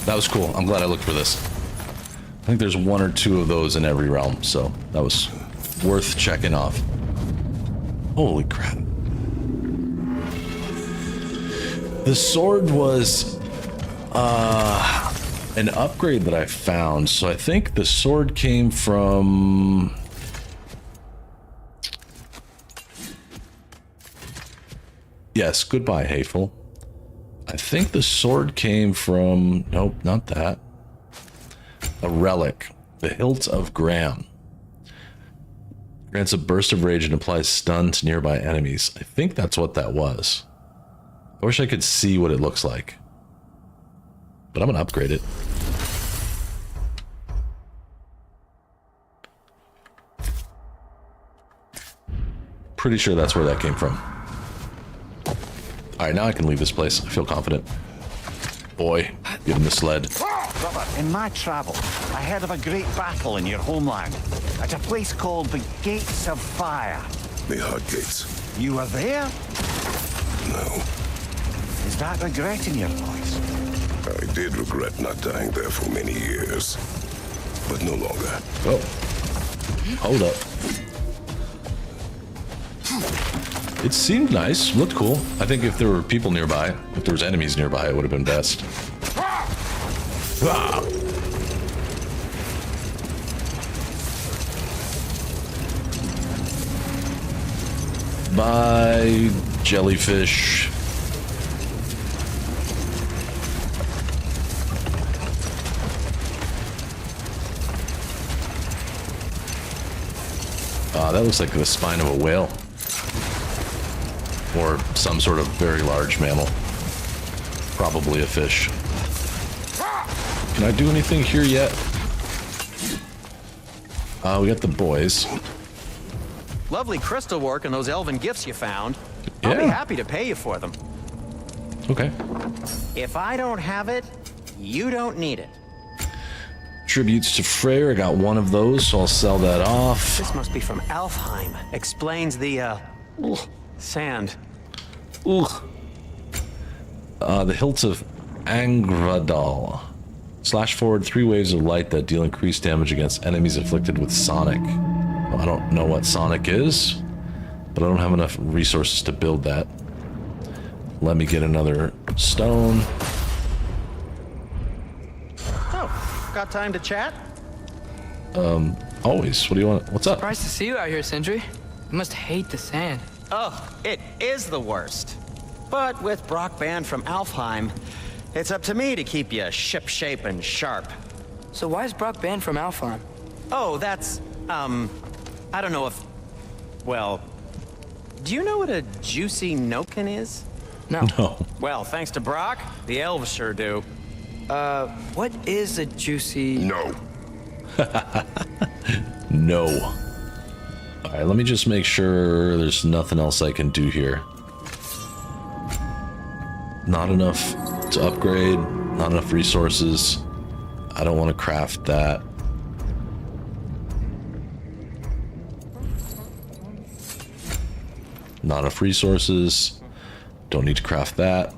That was cool. I'm glad I looked for this. I think there's one or two of those in every realm, so that was worth checking off. Holy crap. The sword was an upgrade that I found, so I think the sword came from... Yes, goodbye, Hateful. I think the sword came from... Nope, not that. A relic. The Hilt of Graham. Grants a burst of rage and applies stun to nearby enemies. I think that's what that was. I wish I could see what it looks like. But I'm gonna upgrade it. Pretty sure that's where that came from. Alright, now I can leave this place. I feel confident. Boy, give him the sled. Robert, in my travels, I heard of a great battle in your homeland. At a place called the Gates of Fire. The Hut Gates. You were there? No. Is that regret in your voice? I did regret not dying there for many years. But no longer. Oh. Hold up. It seemed nice. Looked cool. I think if there were people nearby, if there was enemies nearby, it would have been best. Ah. Bye, jellyfish. That looks like the spine of a whale. Or some sort of very large mammal. Probably a fish. Can I do anything here yet? We got the boys. Lovely crystal work and those elven gifts you found. I'll be Yeah. happy to pay you for them. Okay. If I don't have it, you don't need it. Tributes to Freyr. I got one of those, so I'll sell that off. This must be from Alfheim. Explains the, sand. Ugh. The Hilts of Angradal. Slash forward 3 waves of light that deal increased damage against enemies afflicted with Sonic. Well, I don't know what Sonic is, but I don't have enough resources to build that. Let me get another stone. Oh, got time to chat? Always. What do you want? What's up? Surprised to see you out here, Sindri. You must hate the sand. Oh, it is the worst. But with Brock banned from Alfheim, it's up to me to keep you ship-shape and sharp. So why is Brock banned from Alfheim? Oh, that's, I don't know if... Well, do you know what a juicy Noken is? No. No. Well, thanks to Brock, the elves sure do. What is a juicy... No. No. Alright, let me just make sure there's nothing else I can do here. Not enough to upgrade, not enough resources. I don't want to craft that. Not enough resources. Don't need to craft that.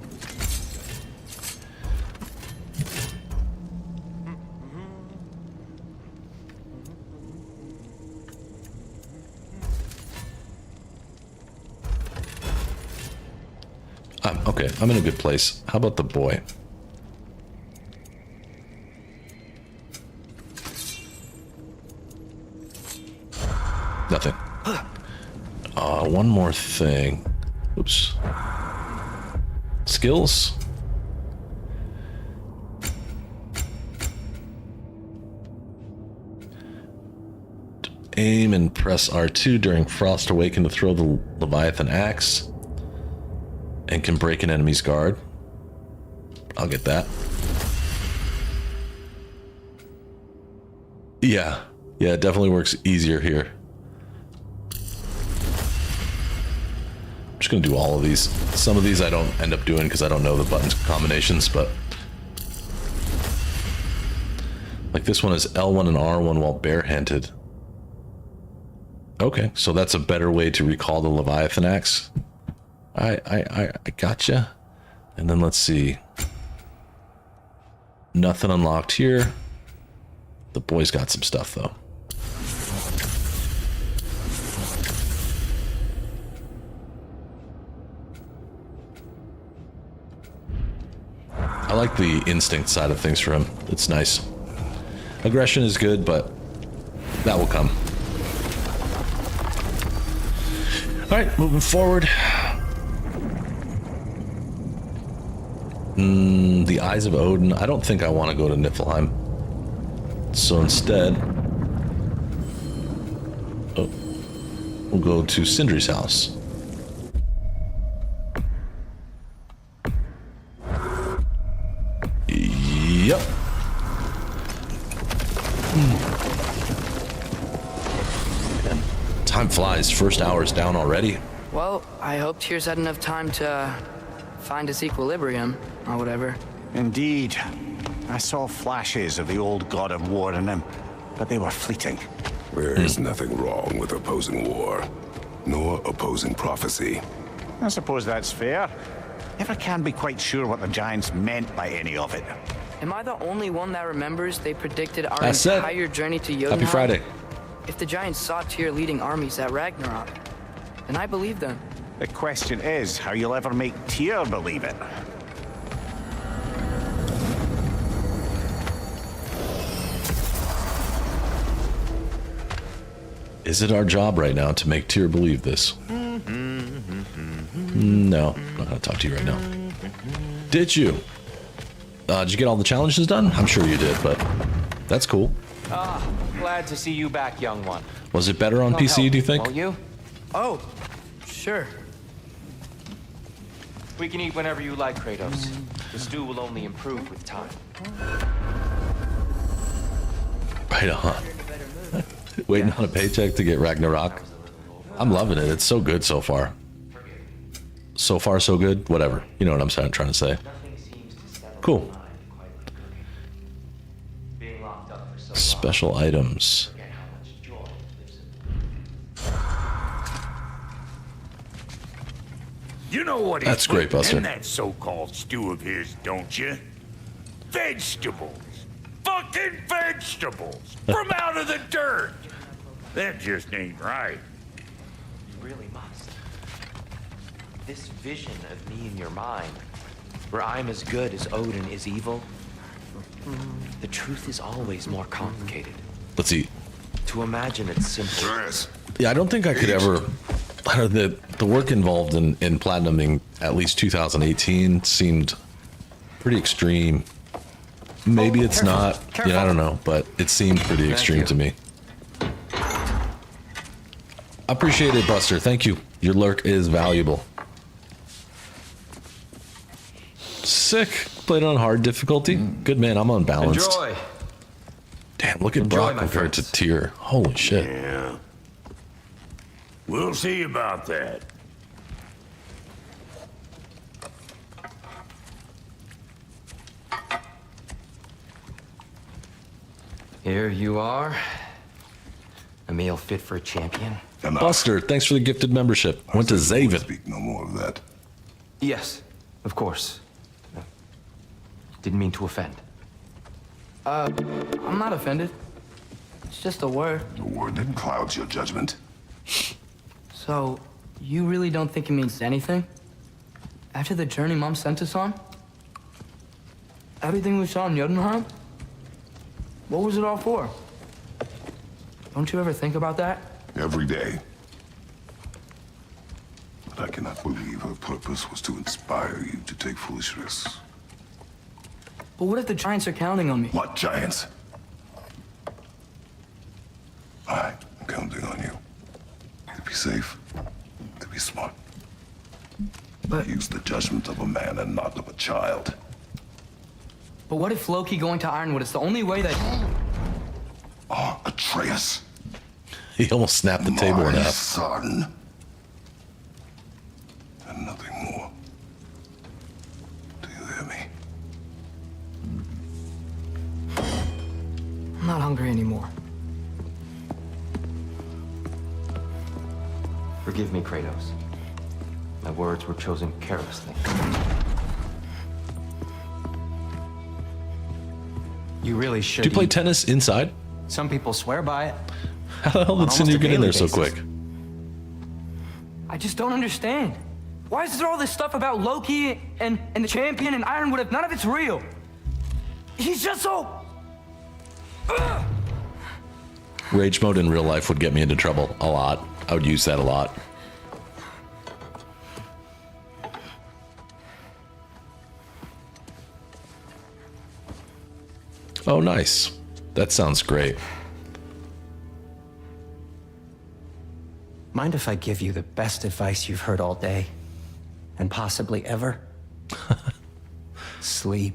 Okay, I'm in a good place. How about the boy? Nothing. One more thing. Oops. Skills? Aim and press R2 during Frost Awaken to throw the Leviathan Axe. And can break an enemy's guard. I'll get that. Yeah. Yeah, it definitely works easier here. I'm just gonna do all of these. Some of these I don't end up doing because I don't know the buttons combinations, but... Like this one is L1 and R1 while barehanded. Okay, so that's a better way to recall the Leviathan Axe. I gotcha. And then let's see. Nothing unlocked here. The boy's got some stuff though. I like the instinct side of things for him. It's nice. Aggression is good, but that will come. Alright, moving forward. The Eyes of Odin. I don't think I want to go to Niflheim. So instead, we'll go to Sindri's house. Yep. Time flies. First hour's down already. Well, I hope Tyr's had enough time to find his equilibrium, or whatever. Indeed. I saw flashes of the old god of war in him, but they were fleeting. There is nothing wrong with opposing war, nor opposing prophecy. I suppose that's fair. Never can be quite sure what the Giants meant by any of it. Am I the only one that remembers they predicted our That's it. entire journey to Jotunheim? Happy Friday. If the Giants saw Tyr leading armies at Ragnarok, then I believe them. The question is how you'll ever make Tyr believe it. Is it our job right now to make Tyr believe this? No, I'm not gonna talk to you right now. Did you? Did you get all the challenges done? I'm sure you did, but that's cool. Glad to see you back, young one. Was it better on Come PC, help, do you think? Won't you? Oh, sure. We can eat whenever you like, Kratos. The stew will only improve with time. Right on. Waiting on a paycheck to get Ragnarok. I'm loving it. It's so good so far. So far, so good. Whatever. You know what I'm trying to say. Cool. Special items. You know what he's That's great, putting Buster. in that so-called stew of his, don't you? Vegetables. Fucking vegetables. From out of the dirt. That just ain't right. You really must. This vision of me in your mind, where I'm as good as Odin is evil, the truth is always more complicated. Let's see. To imagine it's simple. Yes. Yeah, I don't think I could ever. The work involved in platinuming at least 2018 seemed pretty extreme. Maybe it's careful, not. careful. Yeah, I don't know, but it seemed pretty extreme to me. I appreciate it, Buster. Thank you. Your lurk is valuable. Sick. Played on hard difficulty. Good man. I'm unbalanced. Enjoy. Damn, look at Enjoy, Brock my compared to friends. Tyr. Holy shit. Yeah. We'll see about that. Here you are. A meal fit for a champion. Enough. Buster, thanks for the gifted membership. Went to I said we would Zaven. Speak no more of that. Yes, of course. Didn't mean to offend. I'm not offended. It's just a word. The word that clouds your judgment. So, you really don't think it means anything? After the journey Mom sent us on? Everything we saw in Jotunheim? What was it all for? Don't you ever think about that? Every day. But I cannot believe her purpose was to inspire you to take foolish risks. But what if the Giants are counting on me? What giants? I'm counting on you. To be safe, to be smart. But Use the judgment of a man and not of a child. what if Loki going to Ironwood is the only way that... Oh, Atreus, He almost snapped the table in my half. son. And nothing more. Do you hear me? I'm not hungry anymore. Forgive me, Kratos. My words were chosen carelessly. You really should. Do you play eat. tennis inside? Some people swear by it. How the hell On did Cindy almost a get in there daily so basis. quick? I just don't understand. Why is there all this stuff about Loki and the champion and Ironwood if none of it's real? He's just so... Rage mode in real life would get me into trouble a lot. I would use that a lot. Oh, nice. That sounds great. Mind if I give you the best advice you've heard all day? And possibly ever? Sleep.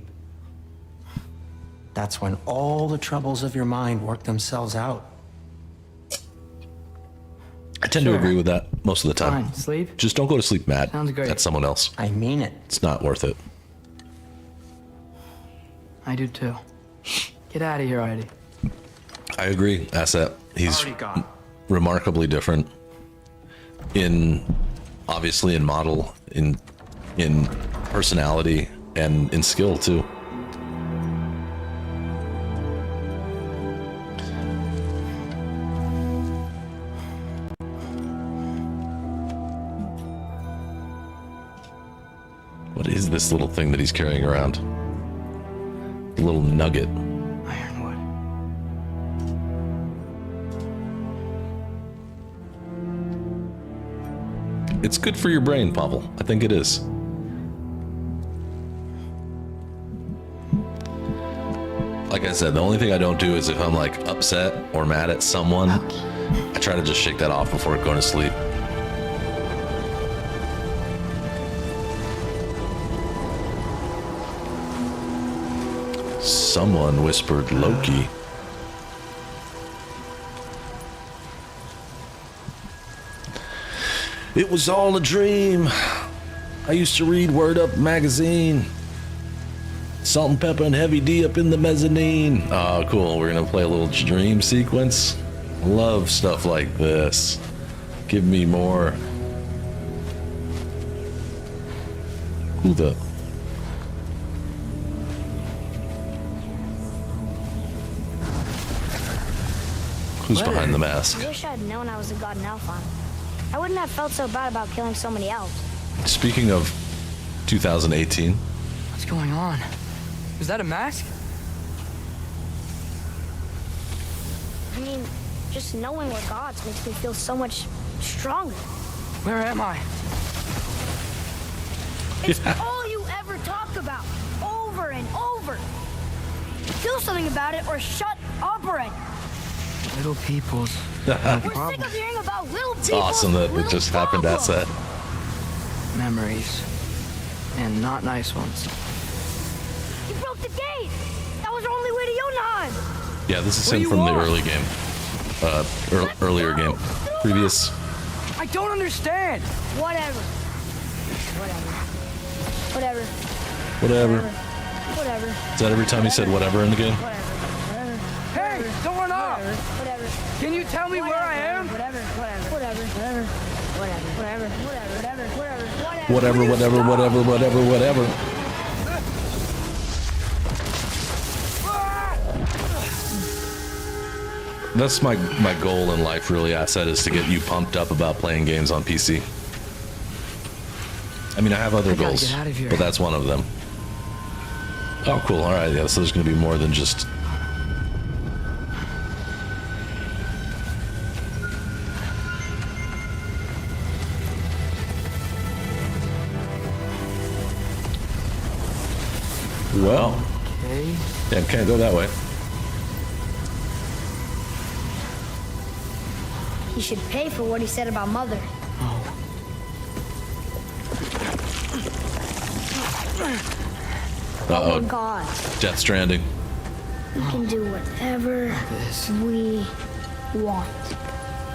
That's when all the troubles of your mind work themselves out. I tend to agree with that most of the time. Fine, sleep? Just don't go to sleep mad Sounds great. at someone else. I mean it. It's not worth it. I do too. Get out of here, Heidi. I agree, Asset. He's Already gone. remarkably different obviously in model, in personality, and in skill too. What is this little thing that he's carrying around? A little nugget. Ironwood. It's good for your brain, Pavel. I think it is. Like I said, the only thing I don't do is if I'm like upset or mad at someone, I try to just shake that off before going to sleep. Someone whispered Loki. It was all a dream. I used to read Word Up magazine. Salt and Pepper and Heavy D up in the mezzanine. Oh, cool. We're going to play a little dream sequence. Love stuff like this. Give me more. Who the? Who's behind the mask? I wish I'd known I was a god in Alfheim. I wouldn't have felt so bad about killing so many elves. Speaking of 2018, What's going on? Is that a mask? I mean, just knowing we're gods makes me feel so much stronger. Where am I? It's all you ever talk about, over and over. Do something about it or shut up already. Little peoples. We're sick of hearing about little people. awesome that it just happened at set. Memories. And not nice ones. You broke the gate. That was our only way to Jotunheim. Yeah, this is What do him you from the want? early game. Earlier game. Previous. I don't understand. Whatever. Whatever. Whatever. Whatever. Whatever. Is that every time he said whatever in the game? Whatever. Hey, don't run off. Whatever. Can you tell me where I am? Whatever. Whatever. Whatever. Whatever. Whatever. Whatever. Whatever. That's my goal in life, really, Asset, is to get you pumped up about playing games on PC. I mean, I have other gotta goals, get out of here. but that's one of them. Oh, cool. All right, yeah, so there's going to be more than just... Well, Okay. yeah, can't go that way. He should pay for what he said about Mother. We're Uh-oh, gods. Death Stranding. We can do whatever This. we want.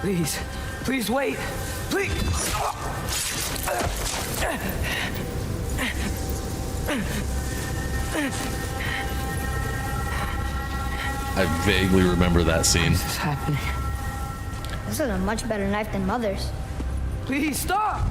Please. Please wait. Please. I vaguely remember that scene. This is happening. This is a much better knife than Mother's. Please stop.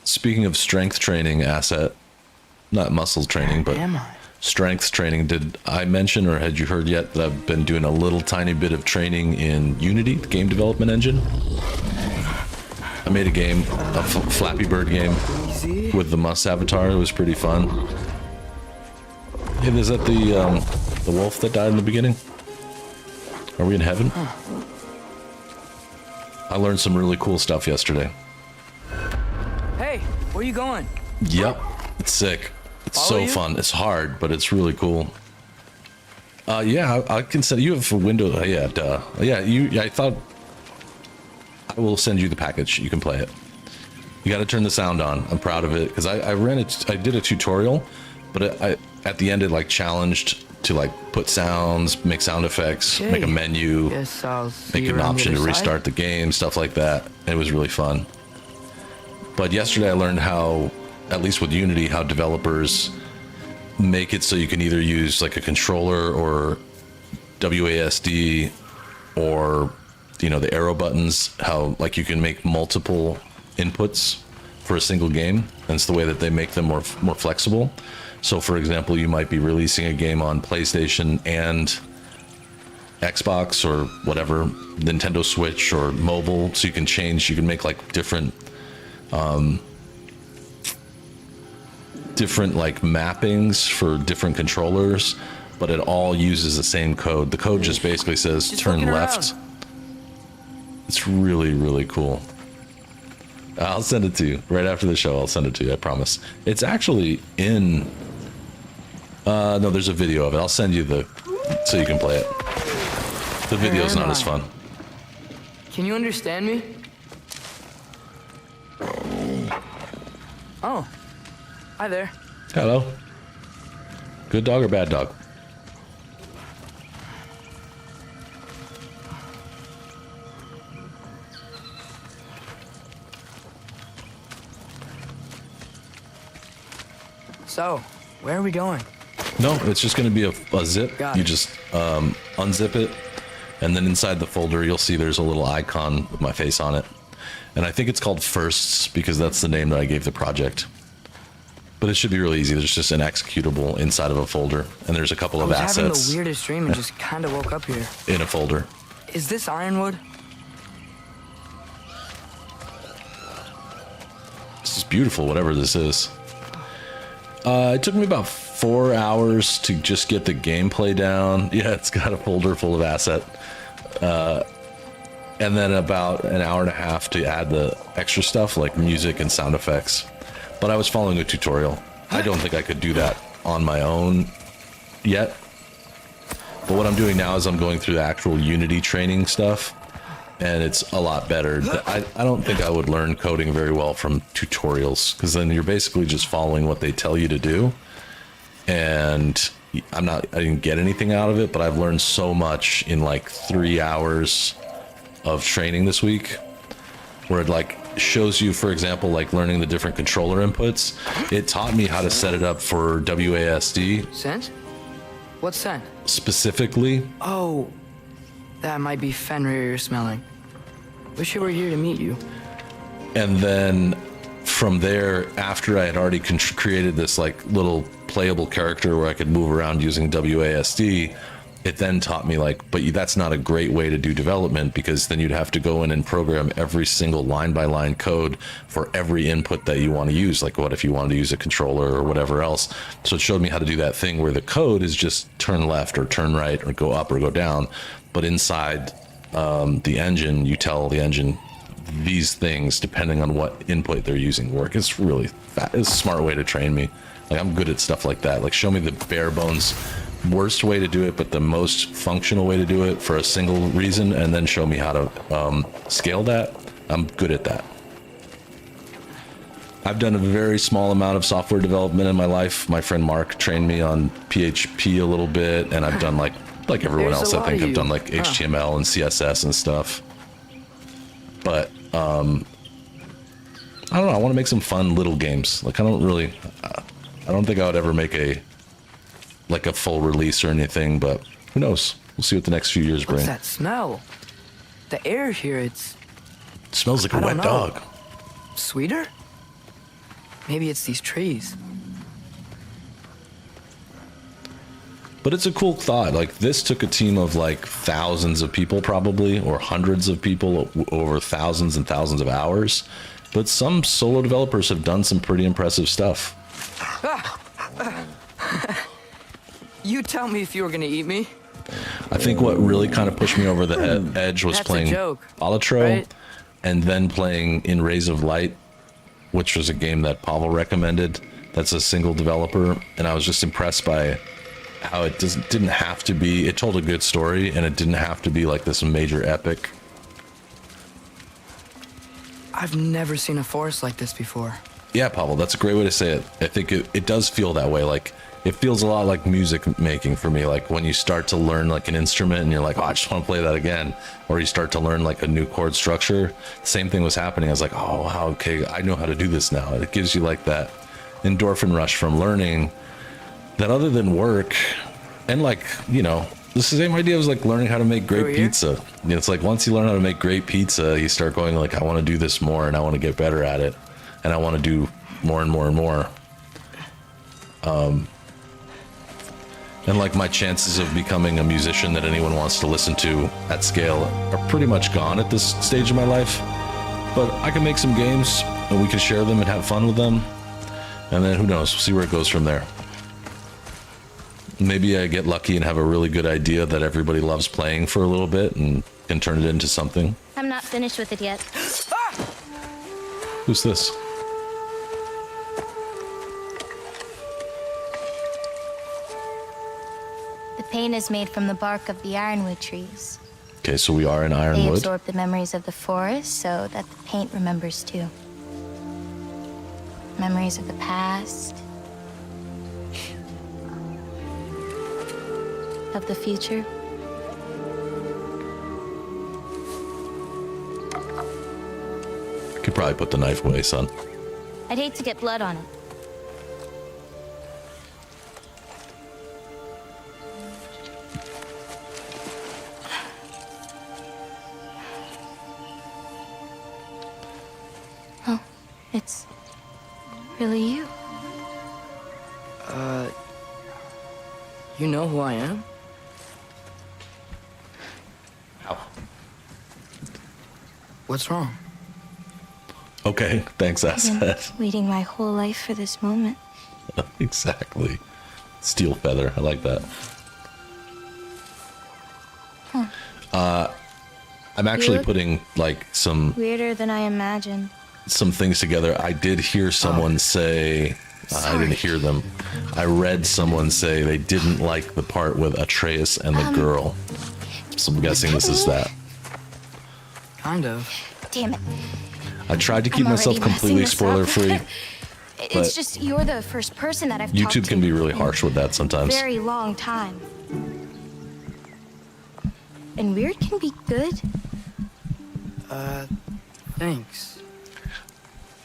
Speaking of strength training, Asset, not muscle training, but Am I? strength training, did I mention or had you heard yet that I've been doing a little tiny bit of training in Unity, the game development engine? I made a game, a Flappy Bird game Easy. with the Mus avatar. It was pretty fun. Hey, is that the wolf that died in the beginning? Are we in heaven? I learned some really cool stuff yesterday. Hey, where you going? Yep, it's sick. It's Follow so you? fun. It's hard, but it's really cool. Yeah, I can send you have a window. Yeah, duh. Yeah, I thought I will send you the package. You can play it. You got to turn the sound on. I'm proud of it because I ran it. I did a tutorial, but at the end it like challenged to like put sounds, make sound effects, make a Okay. menu, Guess I'll see make you an around the option to other side. restart the game, stuff like that. And it was really fun. But yesterday I learned how, at least with Unity, how developers make it so you can either use like a controller or WASD or, you know, the arrow buttons, how like you can make multiple inputs for a single game. And it's the way that they make them more flexible. So for example, you might be releasing a game on PlayStation and Xbox or whatever, Nintendo Switch or mobile, so you can change, you can make like different like mappings for different controllers, but it all uses the same code. The code just basically says Just turn looking left. around. It's really, really cool. I'll send it to you right after the show. I'll send it to you, I promise. It's actually in no, there's a video of it. I'll send you so you can play it. The video's am not as I? fun. Can you understand me? Oh. Hi there. Hello. Good dog or bad dog? So, where are we going? No, it's just going to be a zip. Got You it. just unzip it, and then inside the folder, you'll see there's a little icon with my face on it. And I think it's called Firsts because that's the name that I gave the project. But it should be really easy. There's just an executable inside of a folder, and there's a couple I of was having assets the weirdest dream and just kind of woke up here. in a folder. Is this ironwood? This is beautiful, whatever this is. It took me about 4 hours to just get the gameplay down. Yeah, it's got a folder full of asset. And then about an hour and a half to add the extra stuff like music and sound effects. But I was following a tutorial. I don't think I could do that on my own yet. But what I'm doing now is I'm going through the actual Unity training stuff. And it's a lot better. I don't think I would learn coding very well from tutorials, because then you're basically just following what they tell you to do. And I didn't get anything out of it, but I've learned so much in like 3 hours of training this week, where it like shows you, for example, like learning the different controller inputs. It taught me how to set it up for WASD. Scent? What's scent? Specifically. Oh, that might be Fenrir you're smelling. Wish you were here to meet you. And then from there, after I had already created this like little playable character where I could move around using WASD, it then taught me like, but that's not a great way to do development, because then you'd have to go in and program every single line by line code for every input that you want to use. Like what if you wanted to use a controller or whatever else? So it showed me how to do that thing where the code is just turn left or turn right or go up or go down. But inside the engine, you tell the engine these things depending on what input they're using work. It's really it's a smart way to train me. Like I'm good at stuff like that. Like show me the bare bones worst way to do it, but the most functional way to do it for a single reason, and then show me how to scale that. I'm good at that. I've done a very small amount of software development in my life. My friend Mark trained me on PHP a little bit, and I've done like everyone There's else, a I lot think of I've done you. like HTML and CSS and stuff. But I don't know. I want to make some fun little games. Like I don't think I would ever make a full release or anything, but who knows? We'll see what the next few years bring. What's that smell? The air here, it Smells like a I don't wet know. dog. sweeter? Maybe it's these trees. But it's a cool thought. Like this took a team of like thousands of people probably, or hundreds of people over thousands and thousands of hours. But some solo developers have done some pretty impressive stuff. You tell me if you were gonna eat me. I think what really kind of pushed me over the edge was That's a playing joke, Alatro, right? and then playing In Rays of Light, which was a game that Pavel recommended. That's a single developer, and I was just impressed by how it didn't have to be. It told a good story, and it didn't have to be like this major epic. I've never seen a forest like this before. Yeah, Pavel, that's a great way to say it. I think it does feel that way. Like it feels a lot like music making for me. Like when you start to learn like an instrument and you're like, oh, I just want to play that again. Or you start to learn like a new chord structure. Same thing was happening. I was like, oh, okay, I know how to do this now. It gives you like that endorphin rush from learning that, other than work. And like, you know, this is the same idea as like learning how to make great pizza. You know, it's like once you learn how to make great pizza, you start going like, I want to do this more and I want to get better at it. And I want to do more and more and more. And like my chances of becoming a musician that anyone wants to listen to at scale are pretty much gone at this stage of my life. But I can make some games and we can share them and have fun with them. And then who knows, we'll see where it goes from there. Maybe I get lucky and have a really good idea that everybody loves playing for a little bit and can turn it into something. I'm not finished with it yet. Who's this? The paint is made from the bark of the ironwood trees. Okay, so we are in They Ironwood. absorb the memories of the forest so that the paint remembers too. Memories of the past. of the future. Could probably put the knife away, son. I'd hate to get blood on it. Oh, it's really you. You know who I am? What's wrong? Okay, thanks, I've been Asset. waiting my whole life for this moment. Exactly. Steel feather. I like that. I'm actually look putting like some Weirder than I imagined. things together. I did hear someone say, I didn't hear them. I read someone say they didn't like the part with Atreus and the girl. So I'm guessing this is that. Kind of. Damn it. I tried to keep I'm myself already completely messing this up. spoiler free. It's But just you're the first person that I've talked YouTube to can be really in harsh with that a sometimes. very long time. And weird can be good. Thanks.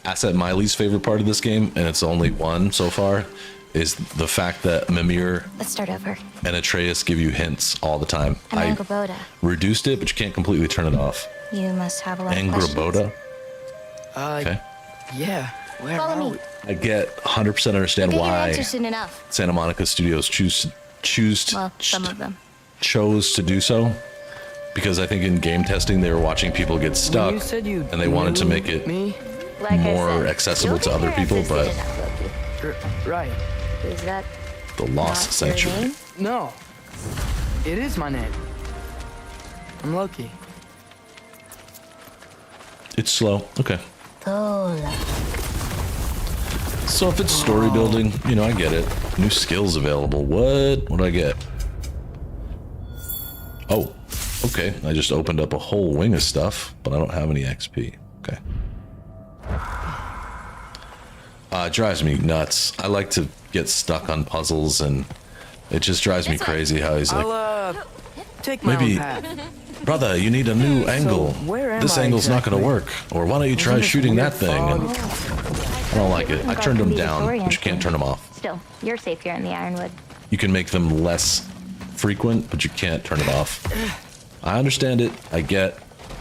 Asset Miley's favorite part of this game, and it's only one so far, is the fact that Mimir Let's start over. and Atreus give you hints all the time. I'm I Angraboda. reduced it, but you can't completely turn it off. You must have a lot of questions. Angraboda? Okay. Yeah. Where Follow are me. we? I get 100% understand Okay, you're why interested enough. Santa Monica Studios Well, some of them. chose to do so, because I think in game testing they were watching people get stuck You said you and they wanted to knew make it me. Like I more said, accessible you'll to think other you're people, interested but enough, Loki. Right. Is that the Lost not your Sanctuary. name? No. It is my name. I'm Loki. It's slow. Okay. Lola. So if it's story building, you know, I get it. New skills available. What? What do I get? Oh, okay. I just opened up a whole wing of stuff, but I don't have any XP. Okay. It drives me nuts. I like to get stuck on puzzles, and it just drives me crazy how he's like, I'll take my maybe- own path. brother, you need a new angle. where am This I angle's not going to exactly? work. Or why don't you try Isn't this shooting weird that thing? And fog? I don't like it. I turned them down, Disorienting. but you can't turn them off. Still, you're safe here in the Ironwood. You can make them less frequent, but you can't turn it off. I understand it. I get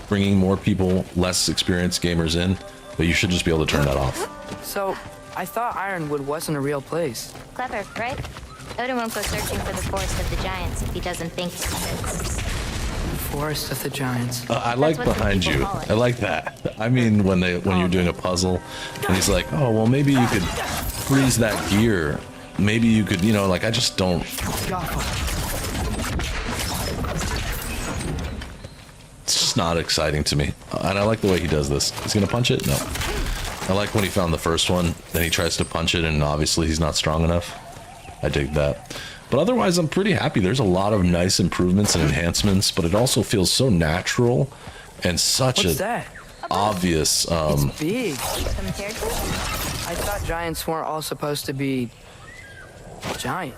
bringing more people, less experienced gamers in, but you should just be able to turn that off. So, I thought Ironwood wasn't a real place. Clever, right? Odin won't go searching for the Forest of the Giants if he doesn't think it exists. Forest of the Giants. I like That's what some behind people you. call it. I like that. I mean, when you're doing a puzzle, and he's like, "Oh, well, maybe you could freeze that gear. Maybe you could, you know, like I just don't." It's just not exciting to me, and I like the way he does this. He's gonna punch it? No. I like when he found the first one, then he tries to punch it, and obviously he's not strong enough. I dig that. But otherwise, I'm pretty happy. There's a lot of nice improvements and enhancements, but it also feels so natural and such What's a that? obvious. It's big. Compared to? I thought giants weren't all supposed to be giant.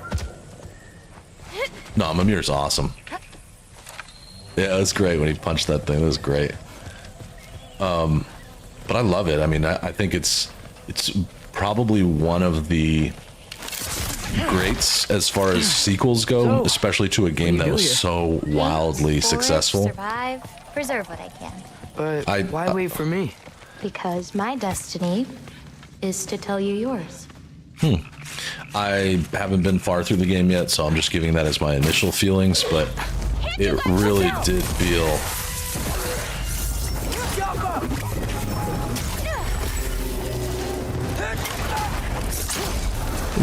No, Mimir's awesome. Yeah, it was great when he punched that thing. It was great. But I love it. I mean, I think it's probably one of the greats as far as sequels go, So, especially to a game that do was you? so wildly Forage, successful. Survive, preserve what I can. But why wait for me? Because my destiny is to tell you yours. I haven't been far through the game yet, so I'm just giving that as my initial feelings, but it really did feel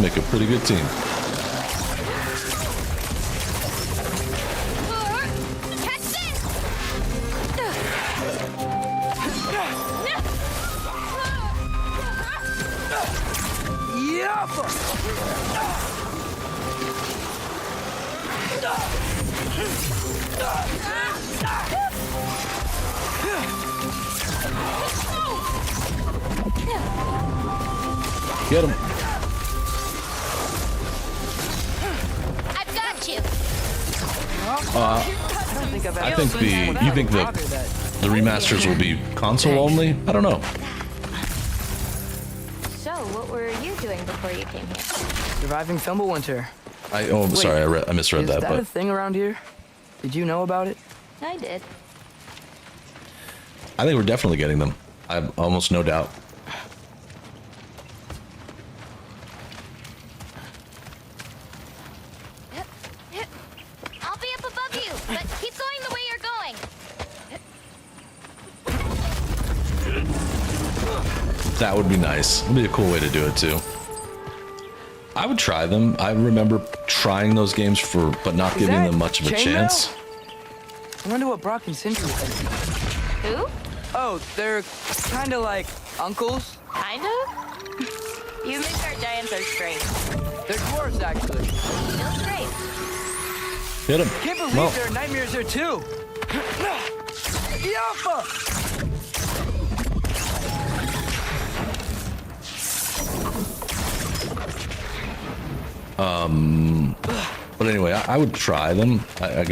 make a pretty good team. Get him. I've got you. I don't think I've I ever think seen one you think without a rocker that- the remasters will be console only? I don't know. So, what were you doing before you came here? Surviving Winter. Sorry, I misread Is that, that a but thing around here? Did you know about it? I did. I think we're definitely getting them. I have almost no doubt. I'll be up above you, but keep going the way you're going. That would be nice. It'd be a cool way to do it too. I would try them. I remember trying those games but not giving that them much of a chainmail? chance. I wonder what Brock and Sindri think. Who? Oh, they're kind of like uncles. Kind of? You think our giants are straight. They're dwarves, actually. Still straight. Hit him. Can't believe Well, there are nightmares here too. Yaffa! but anyway, I would try them. I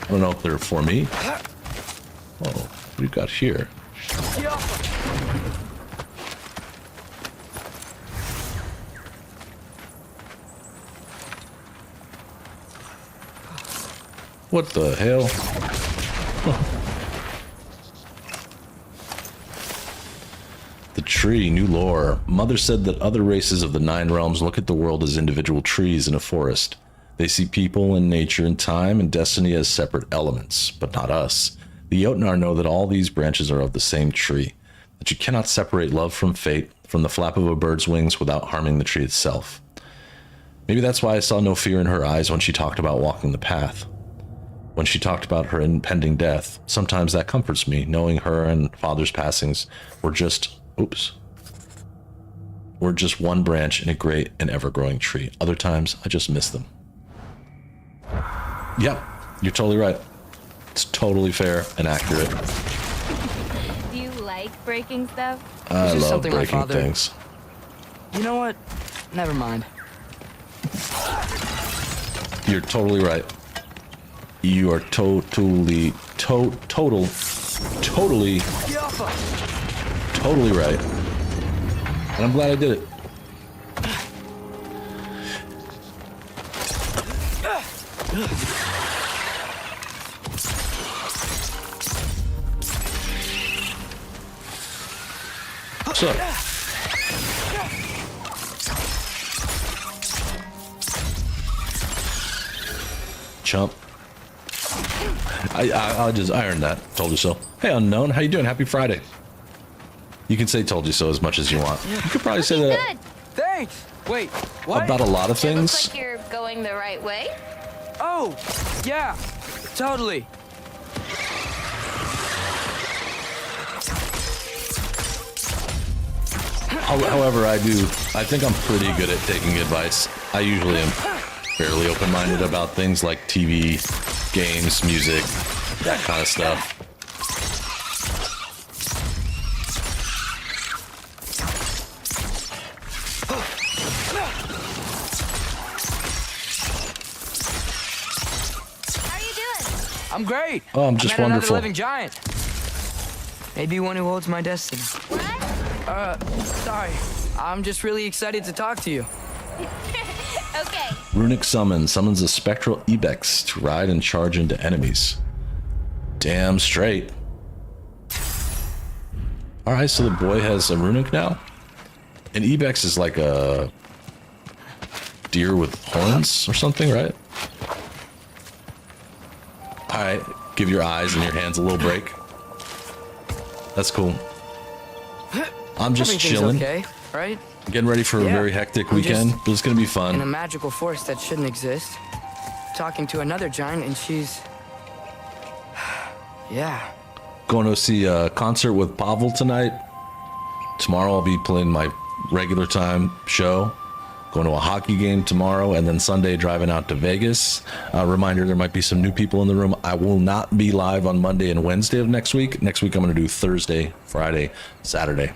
don't know if they're for me. Oh, what do you got here? Yaffa! What the hell? The tree, new lore. Mother said that other races of the Nine Realms look at the world as individual trees in a forest. They see people and nature and time and destiny as separate elements, but not us. The Jotnar know that all these branches are of the same tree, that you cannot separate love from fate, from the flap of a bird's wings without harming the tree itself. Maybe that's why I saw no fear in her eyes when she talked about walking the path. When she talked about her impending death, sometimes that comforts me, knowing her and Father's passings were just one branch in a great and ever-growing tree. Other times, I just miss them. Yep, you're totally right. It's totally fair and accurate. Do you like breaking stuff? I This is love something my breaking father- things. You know what? Never mind. You're totally right. You are totally Yaffa! right. And I'm glad I did it. What's up? Chump. I'll just iron that. Told you so. Hey, unknown. How you doing? Happy Friday. You can say "told you so" as much as you want. You could probably say that Good. Thanks! Wait, what? about a lot of It looks things. like you're going the right way. Oh, yeah, totally. However, I think I'm pretty good at taking advice. I usually am fairly open-minded about things like TV, games, music, that kind of stuff. How are you doing? I'm great. Oh, I'm I just met another wonderful. living giant. Maybe one who holds my destiny. What? Sorry. I'm just really excited to talk to you. Okay. Runic summons a spectral ibex to ride and charge into enemies. Damn straight. Alright, so the boy has a runic now? An ibex is like a deer with horns or something, right? Alright, give your eyes and your hands a little break. That's cool. I'm just Everything's chilling. okay, right? Getting ready for a Yeah, very hectic I'm weekend, just but it's gonna be In a fun. magical force that shouldn't exist. Talking to another giant and she's... yeah. Going to see a concert with Pavel tonight. Tomorrow I'll be playing my regular time show. Going to a hockey game tomorrow, and then Sunday driving out to Vegas. Reminder, there might be some new people in the room. I will not be live on Monday and Wednesday of next week. Next week I'm going to do Thursday, Friday, Saturday.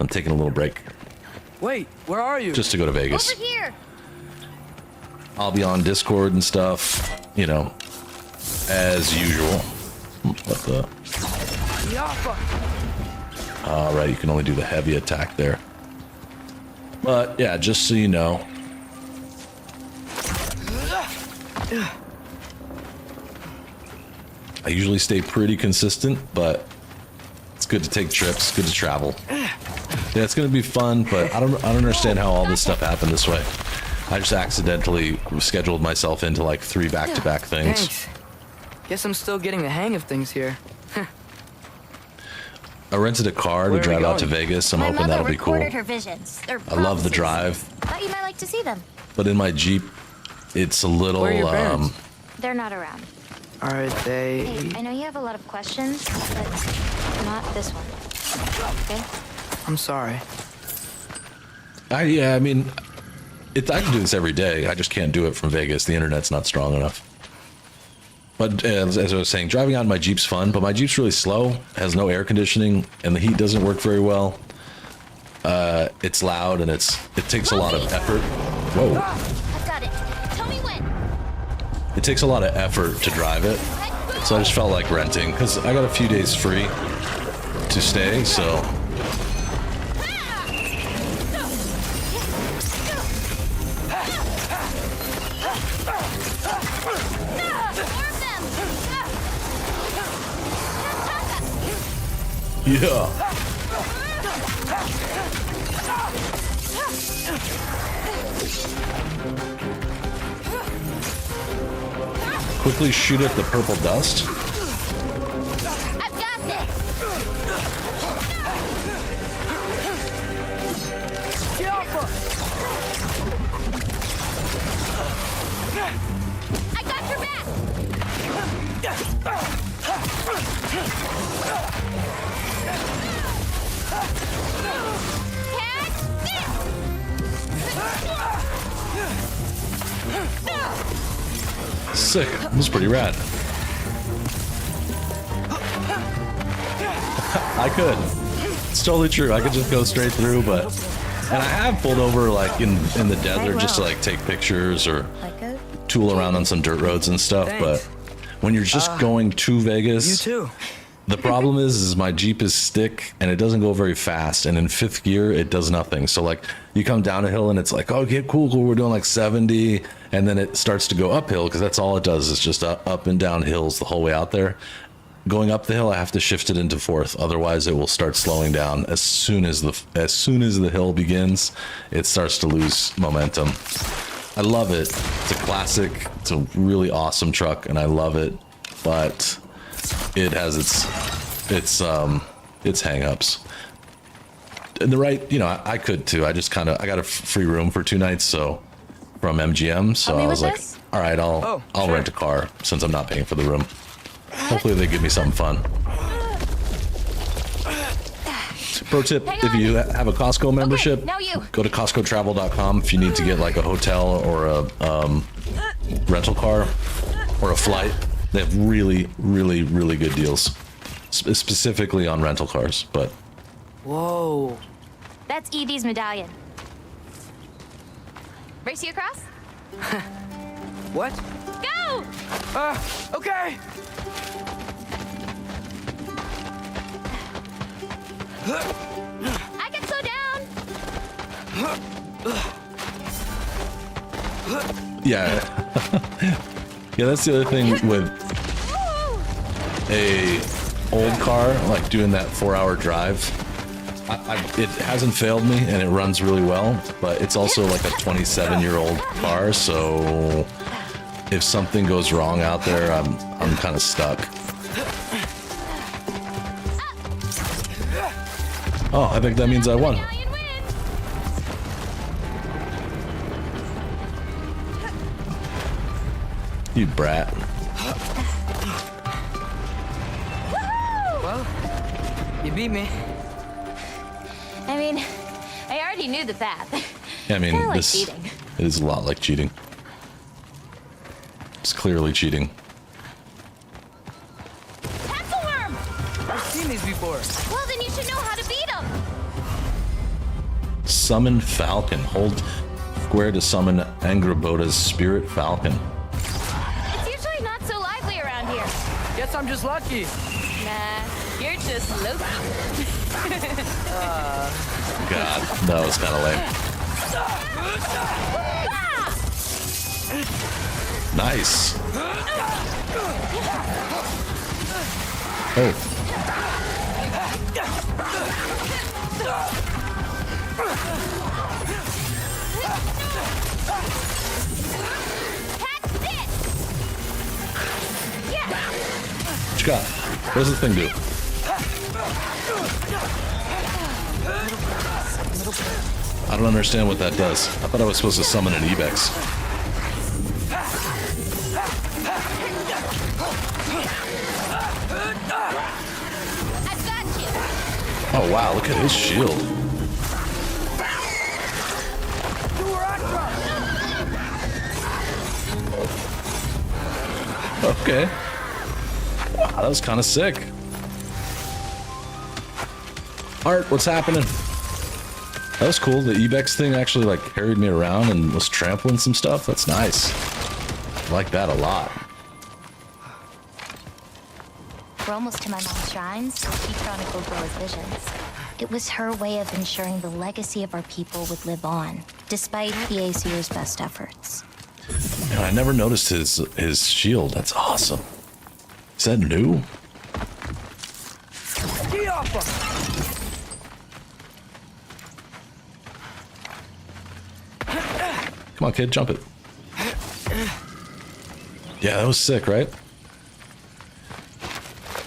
I'm taking a little break Wait, where are you? just to go to Vegas. Over here. I'll be on Discord and stuff, you know, as usual. What the? All right, you can only do the heavy attack there. But yeah, just so you know. I usually stay pretty consistent, but it's good to take trips, good to travel. Yeah, it's gonna be fun, but I don't understand how all this stuff happened this way. I just accidentally scheduled myself into like 3 back-to-back things. Thanks. Guess I'm still getting the hang of things here. I rented a car to drive out to Vegas. I'm hoping that'll be cool. Her visions. I love the drive. Thought you might like to see them. But in my Jeep, it's a little, Where are your parents? They're not around. Are they? Hey, I know you have a lot of questions, but not this one. Okay? I'm sorry. I mean, I can do this every day. I just can't do it from Vegas. The internet's not strong enough. But as I was saying, driving out in my Jeep's fun, but my Jeep's really slow, has no air conditioning, and the heat doesn't work very well. It's loud, and it takes a lot of effort. Whoa. I've got it. Tell me when. It takes a lot of effort to drive it, so I just felt like renting, because I got a few days free to stay, so... Yeah. Quickly shoot at the purple dust. I've got this. I got your back. Sick. This is pretty rad. I could. It's totally true. I could just go straight through, but... And I have pulled over, like, in the desert just to, like, take pictures or tool around on some dirt roads and stuff, but when you're just going to Vegas... You too. The problem is my Jeep is stick and it doesn't go very fast, and in 5th gear it does nothing. So like you come down a hill and it's like, okay, cool, we're doing like 70, and then it starts to go uphill because that's all it does is just up and down hills the whole way out there. Going up the hill, I have to shift it into 4th, otherwise it will start slowing down. As soon as the hill begins, it starts to lose momentum. I love it. It's a classic. It's a really awesome truck, and I love it, but it has its hang-ups. And the right, you know, I could too. I got a free room for 2 nights, so from MGM, so I was like, all right, I'll sure. rent a car since I'm not paying for the room. Hopefully they give me something fun. Pro tip, if you have a Costco membership, go to CostcoTravel.com if you need to get like a hotel or a rental car or a flight. They have really, really, really good deals, specifically on rental cars, but... Whoa. That's Evie's medallion. Race you across? What? Go! Okay. I can slow down. Yeah. Yeah, that's the other thing with a old car, like doing that 4-hour drive. It hasn't failed me and it runs really well, but it's also like a 27-year-old car, so if something goes wrong out there, I'm kind of stuck. Oh, I think that means I won. You brat. Well, you beat me. I mean, I already knew the path. I mean, Kinda like this cheating. is a lot like cheating. It's clearly cheating. Pencil worm! I've seen these before. Well, then you should know how to beat them. Summon Falcon. Hold square to summon Angraboda's Spirit Falcon. It's usually not so lively around I'm just lucky. Nah, you're just Loki. God, that was kind of lame. Nice. Oh. What you got? What does the thing do? I don't understand what that does. I thought I was supposed to summon an Ibex. I've got you. Oh wow, look at his shield. Okay. Wow, that was kind of sick. Art, what's happening? That was cool. The Ibex thing actually like carried me around and was trampling some stuff. That's nice. I like that a lot. We're almost to my mom's shrines. She chronicled Gora's visions. It was her way of ensuring the legacy of our people would live on, despite the Aesir's best efforts. Man, I never noticed his shield. That's awesome. Is that new? Get off him! Come on, kid, jump it. Yeah, that was sick, right?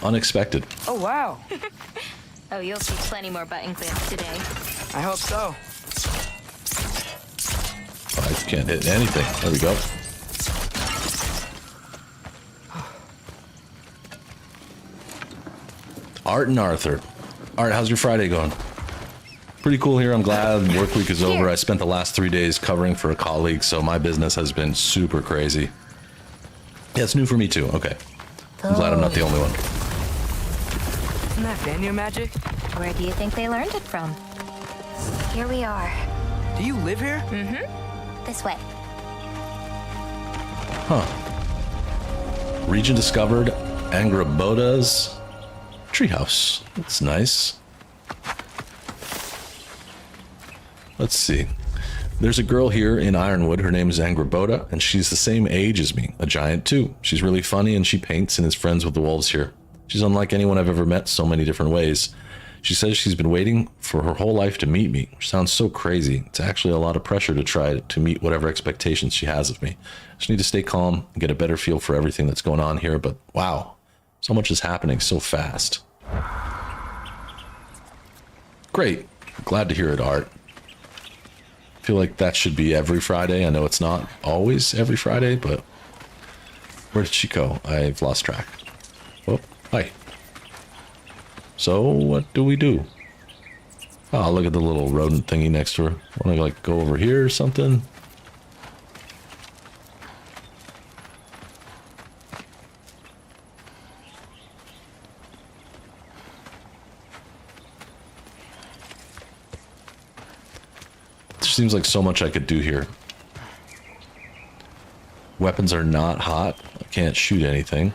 Unexpected. Oh, wow. Oh, you'll see plenty more button clamps today. I hope so. I can't hit anything. There we go. Art and Arthur. Art, how's your Friday going? Pretty cool here. I'm glad work week is over. I spent the last 3 days covering for a colleague, so my business has been super crazy. Yeah, it's new for me too. Okay. I'm glad I'm not the only one. Isn't that Vanir magic? Where do you think they learned it from? Here we are. Do you live here? This way. Huh. Region discovered. Angraboda's treehouse. That's nice. Let's see. There's a girl here in Ironwood. Her name is Angraboda, and she's the same age as me, a giant too. She's really funny, and she paints and is friends with the wolves here. She's unlike anyone I've ever met so many different ways. She says she's been waiting for her whole life to meet me, which sounds so crazy. It's actually a lot of pressure to try to meet whatever expectations she has of me. I just need to stay calm and get a better feel for everything that's going on here, but wow, so much is happening so fast. Great. Glad to hear it, Art. I feel like that should be every Friday. I know it's not always every Friday, but where did she go? I've lost track. Oh, hi. So what do we do? Oh, look at the little rodent thingy next to her. Want to like go over here or something? Seems like so much I could do here. Weapons are not hot. I can't shoot anything.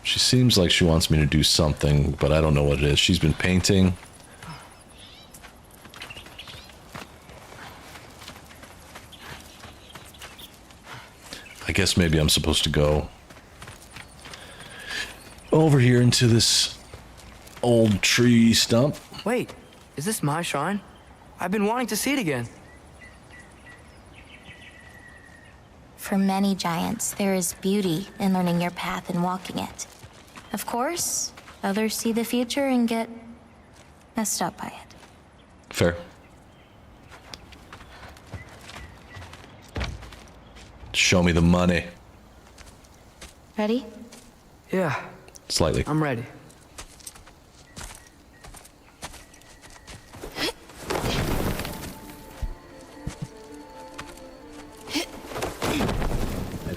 She seems like she wants me to do something, but I don't know what it is. She's been painting. I guess maybe I'm supposed to go over here into this old tree stump. Wait, is this my shrine? I've been wanting to see it again. For many giants, there is beauty in learning your path and walking it. Of course, others see the future and get messed up by it. Fair. Show me the money. Ready? Yeah, Slightly. I'm ready.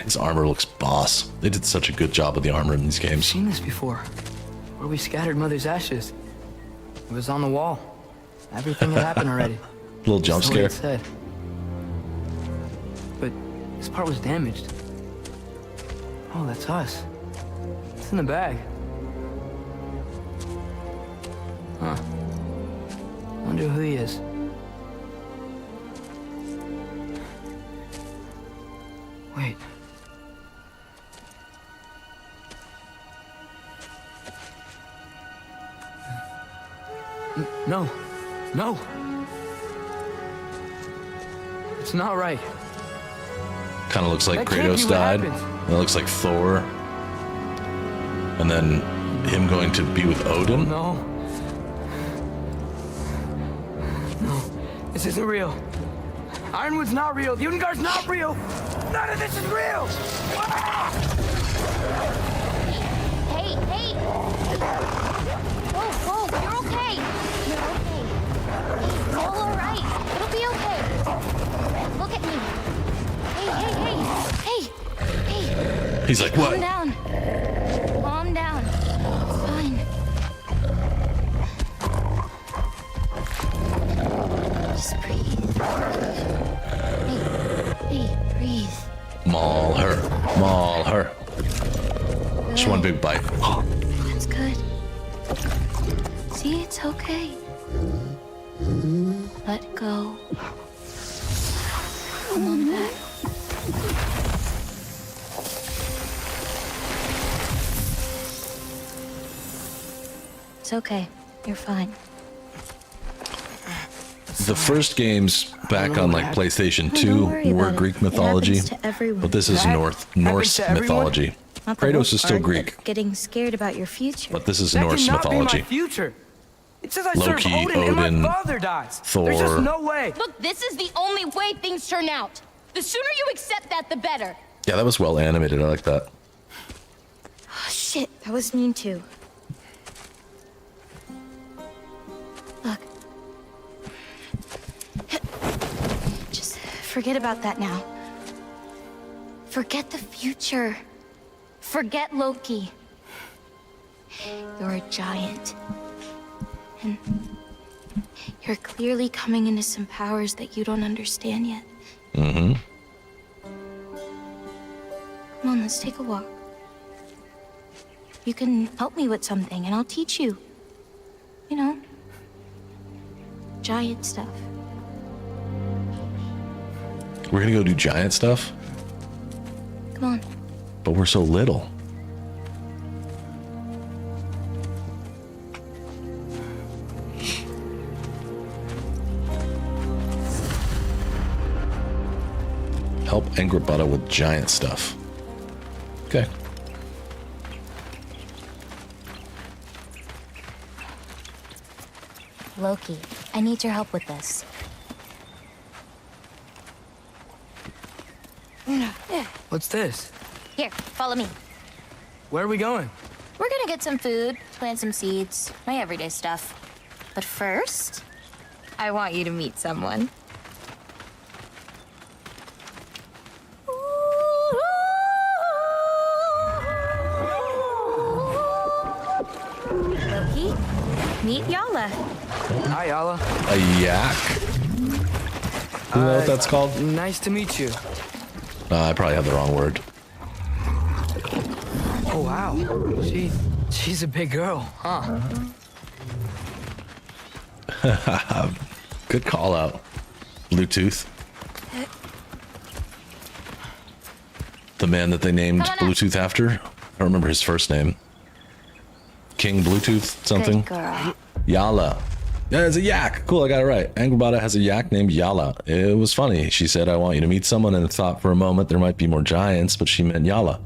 His armor looks boss. They did such a good job with the armor in these I've games. seen this before. Where we scattered Mother's ashes. It was on the wall. Everything had happened already. Little jump That's the way scare. it said. But this part was damaged. Oh, that's us. It's in the bag. Huh. Wonder who he is. Wait. No. No. It's not right. Kind of looks like That can't be Kratos what died. happened. It looks like Thor. And then him going to be with Odin. No. No. This isn't real. Ironwood's not real. Ungar's not real. None of this is real. Ah! Hey, hey! Whoa, whoa, you're okay. You're okay. It's all alright. It'll be okay. Look at me. Hey, hey, hey! Hey! He's like, Calm what? down. Calm down. It's fine. Just breathe. Hey, breathe. Maul her. Maul her. Just one big bite. That's good. See, it's okay. Let go. Come on back. It's okay. You're fine. The first games back on like PlayStation Oh, 2 don't worry were about it. Greek It mythology, happens to everyone. but this is That Norse happens to everyone? mythology. Not the Kratos worst is still part, Greek, but getting scared about your future. but this is That Norse cannot mythology. be my future. It says I Loki, serve Odin, and Odin, my father dies. Thor. There's just no way. Look, this is the only way things turn out. The sooner you accept that, the better. Yeah, that was well animated. I like that. Oh, shit, that was mean too. Look. Just forget about that now. Forget the future. Forget Loki. You're a giant. And you're clearly coming into some powers that you don't understand yet. Mm-hmm. Come on, let's take a walk. You can help me with something, and I'll teach you. You know, giant stuff. We're gonna go do giant stuff, Come on. but we're so little. Help Angrabata with giant stuff. Okay. Loki, I need your help with this. What's this? Here, follow me. Where are we going? We're gonna get some food, plant some seeds, my everyday stuff. But first, I want you to meet someone. Loki, meet Yala. Hi, Yala. A yak? You know what that's called? Nice to meet you. I probably have the wrong word. Oh, wow. She's a big girl, huh? Good call out. Bluetooth. The man that they named Come on up. Bluetooth after? I don't remember his first name. King Bluetooth something? Good girl. Yala. Yeah, it's a yak. Cool, I got it right. Angrabata has a yak named Yala. It was funny. She said, I want you to meet someone, and thought for a moment there might be more giants, but she meant Yala.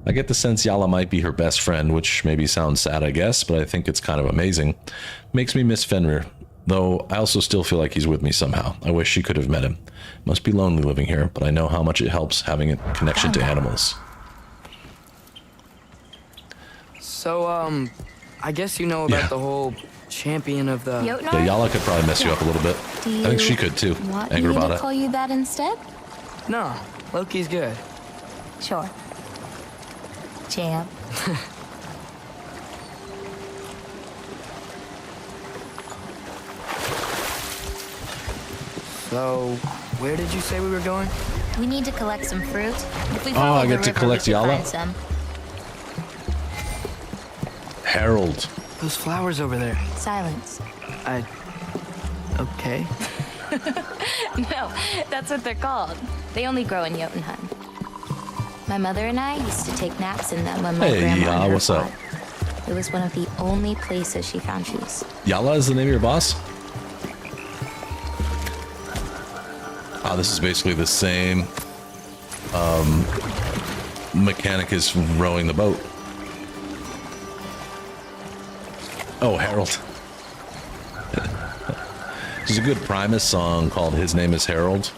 I get the sense Yala might be her best friend, which maybe sounds sad, I guess, but I think it's kind of amazing. Makes me miss Fenrir, though I also still feel like he's with me somehow. I wish she could have met him. Must be lonely living here, but I know how much it helps having a connection to animals. So, I guess you know about Yeah. the whole champion of the... Jotnar? Yeah, Yala could probably mess you up a little bit. Do you I think she could too. want me to Angrabata. call you that instead? No, Loki's good. Sure. Champ. So, where did you say we were going? We need to collect some fruit. If we Oh, follow I the get to river, collect we should Yala? find some. Harold. Those flowers over there. Silence. Okay. No, that's what they're called. They only grow in Jotunheim. My mother and I used to take naps in them when my grandma and her what's up? fought. It was one of the only places she found peace. Yala is the name of your boss? Oh, this is basically the same mechanic as rowing the boat. Oh, Harold. There's a good Primus song called His Name is Harold.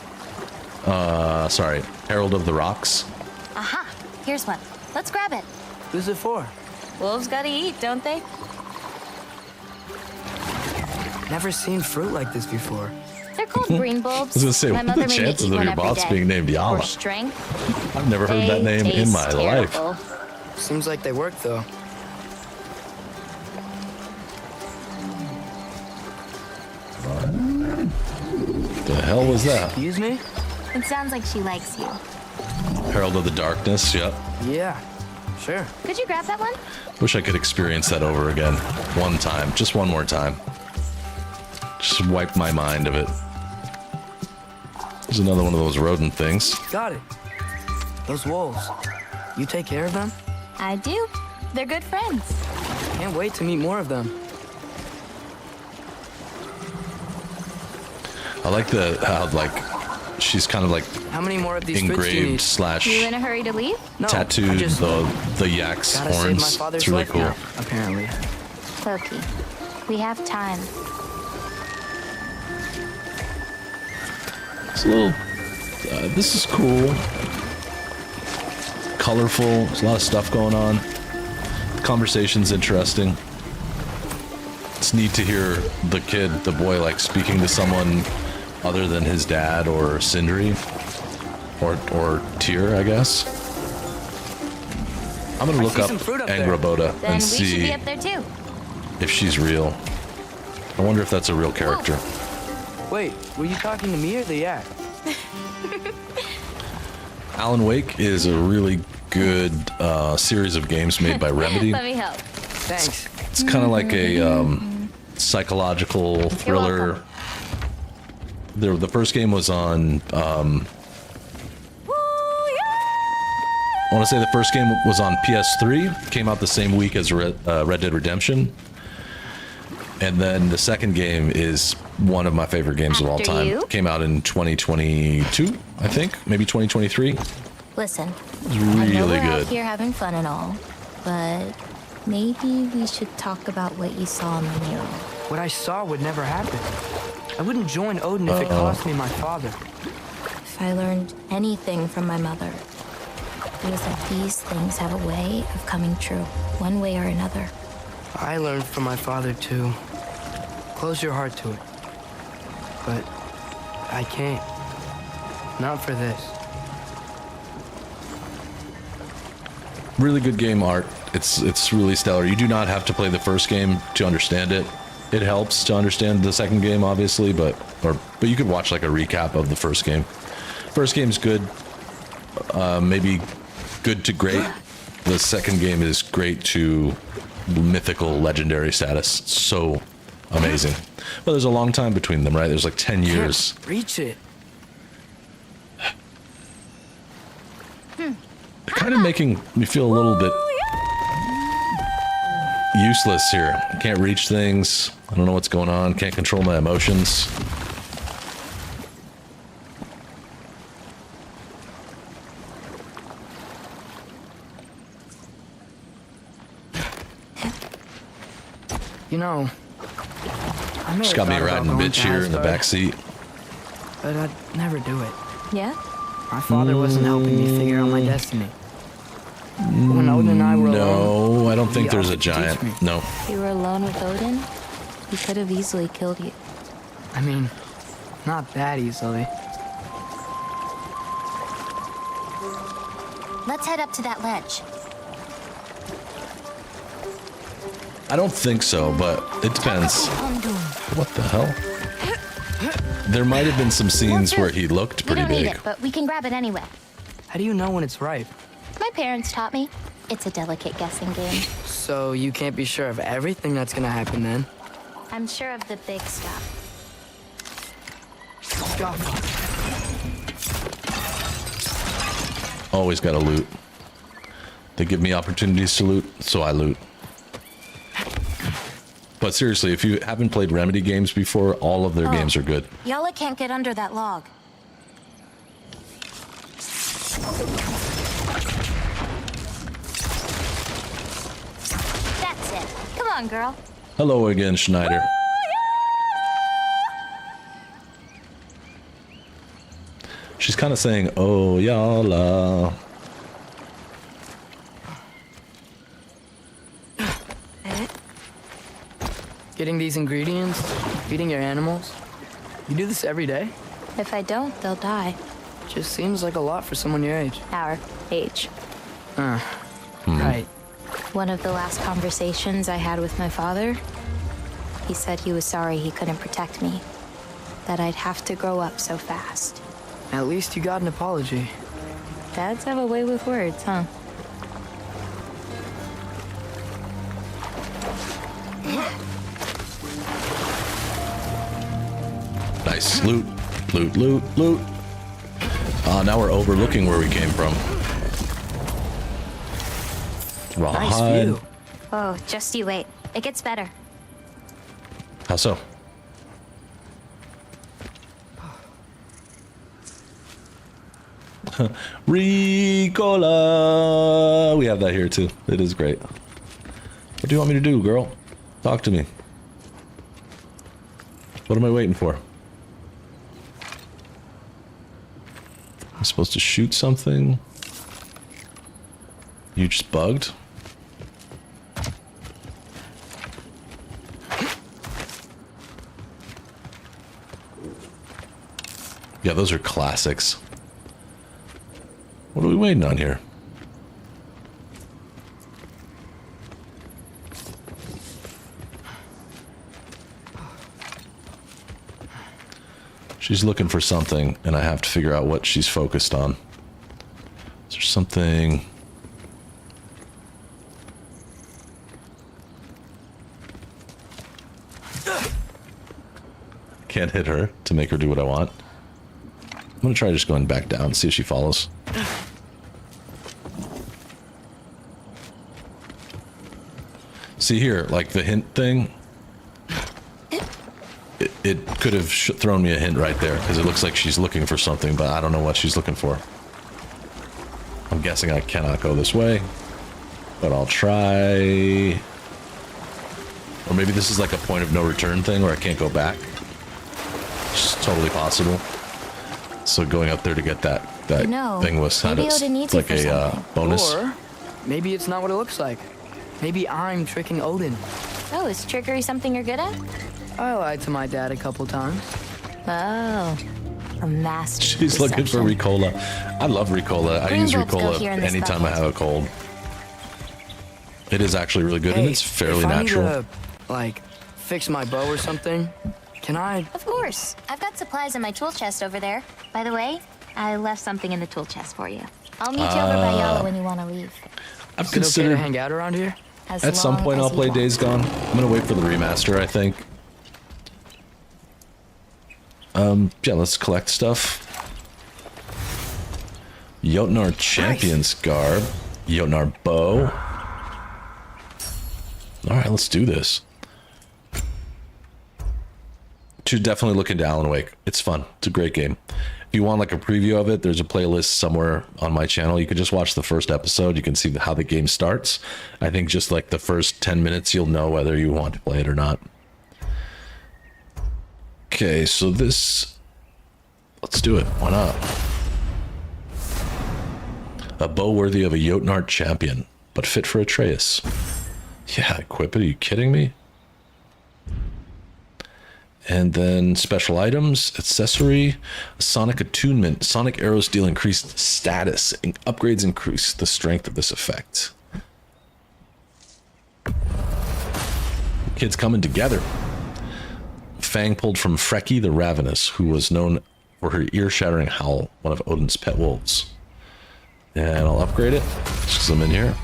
Sorry, Harold of the Rocks. Aha! Here's one. Let's grab it. Who's it for? Wolves gotta eat, don't they? Never seen fruit like this before. They're called green bulbs. I was gonna say, My what are mother the made me chances eat of one your every boss day. being named For Yala? strength. I've never heard that They name in my taste life. terrible. Seems like they work though. The hell was that? Excuse me? It sounds like she likes you. Herald of the Darkness, yep. Yeah, sure. Could you grab that one? Wish I could experience that over again. One time. Just one more time. Just wipe my mind of it. There's another one of those rodent things. Got it. Those wolves. You take care of them? I do. They're good friends. Can't wait to meet more of them. I like how like she's kind of like How many more of these fruits do you engraved need? slash You in a hurry to leave? No, I tattooed just the yak's gotta save my horns. father's It's really life cool. now, apparently. Loki, we have time. It's a little. This is cool. Colorful. There's a lot of stuff going on. The conversation's interesting. It's neat to hear the boy, like speaking to someone other than his dad or Sindri or Tyr, I guess. I'm gonna I look see up some fruit up there. Angraboda Then and we should see be up there too. if she's real. I wonder if that's a real character. Wait, were you talking to me or the yak? Alan Wake is a really good series of games made by Remedy. Let me help. Thanks. It's kind of like a psychological thriller. The first game was on. I want to say the first game was on PS3. Came out the same week as Red Dead Redemption. And then the second game is one of my favorite games of all After time. you? Came out in 2022, I think, maybe 2023. Listen, It's I know really we're out good. here having fun and all, but maybe we should talk about what you saw in the mirror. What I saw would never happen. I wouldn't join Odin if it cost me my father. If I learned anything from my mother, it was that these things have a way of coming true, one way or another. I learned from my father too. Close your heart to it. But I can't. Not for this. Really good game art. It's really stellar. You do not have to play the first game to understand it. It helps to understand the second game, obviously, but you could watch like a recap of the first game. First game's good, maybe good to great. The second game is great to mythical, legendary status. It's so amazing. Well, there's a long time between them, right? There's like 10 years. Can't reach it. They're kind of making me feel a little bit useless here. I can't reach things. I don't know what's going on. Can't control my emotions. You know, I may Just have got me thought about riding going bitch to here in the Asgard, back seat. but I'd never do it. Yeah? My father wasn't helping me figure out my destiny. When Odin and I were alone, No, I don't think he there's a offered to teach giant. me. No. You were alone with Odin? He could have easily killed you. I mean, not that easily. Let's head up to that ledge. I don't think so, but it depends. What the hell? There might have been some scenes where he looked We pretty don't need big. it, but we can grab it anyway. How do you know when it's ripe? My parents taught me. It's a delicate guessing game. So you can't be sure of everything that's gonna happen then? I'm sure of the big stuff. Always gotta loot. They give me opportunities to loot, so I loot. But seriously, if you haven't played Remedy games before, all of their games are good. Yala can't get under that log. That's it. Come on, girl. Hello again, Schneider. She's kind of saying, oh, Yala. Getting these ingredients, feeding your animals. You do this every day? If I don't, they'll die. Just seems like a lot for someone your age. Our age. Right. One of the last conversations I had with my father, he said he was sorry he couldn't protect me. That I'd have to grow up so fast. At least you got an apology. Dads have a way with words, huh? Nice. Loot. Loot, loot, loot. Now we're overlooking where we came from. Nice view. Oh, just you wait. It gets better. How so? Ricola! We have that here too. It is great. What do you want me to do, girl? Talk to me. What am I waiting for? I'm supposed to shoot something? You just bugged? Yeah, those are classics. What are we waiting on here? She's looking for something, and I have to figure out what she's focused on. Is there something... Can't hit her to make her do what I want. I'm gonna try just going back down, see if she follows. See here, like the hint thing. It could have thrown me a hint right there, because it looks like she's looking for something, but I don't know what she's looking for. I'm guessing I cannot go this way, but I'll try. Or maybe this is like a point of no return thing where I can't go back. It's totally possible. So going up there to get that thing was kind of like a bonus. Or maybe it's not what it looks like. Maybe I'm tricking Odin. Oh, is trickery something you're good at? I lied to my dad a couple times. Oh, a master. She's looking for Ricola. I love Ricola. I use Green bolts go Ricola here in this anytime I bucket. have a cold. It is actually really good, and Hey, it's fairly if I natural. need to, like, fix my bow or something, can I? Of course. I've got supplies in my tool chest over there. By the way, I left something in the tool chest for you. I'll meet you over by Yala when you want to leave. I've Is it okay to considered hang out around here? As at some long point as I'll you play want. Days Gone. I'm gonna wait for the remaster, I think. Yeah, let's collect stuff. Jotnar Champion's Garb. Jotnar Bow. Alright, let's do this. Should definitely look into Alan Wake. It's fun. It's a great game. If you want like a preview of it, there's a playlist somewhere on my channel. You can just watch the first episode. You can see how the game starts. I think just like the first 10 minutes, you'll know whether you want to play it or not. Okay, so this... Let's do it. Why not? A bow worthy of a Jotnar champion, but fit for Atreus. Yeah, equip it. Are you kidding me? And then special items, accessory, sonic attunement. Sonic arrows deal increased status, and upgrades increase the strength of this effect. Kids coming together. Fang pulled from Freki the Ravenous, who was known for her ear-shattering howl, one of Odin's pet wolves. And I'll upgrade it, just because I'm in here.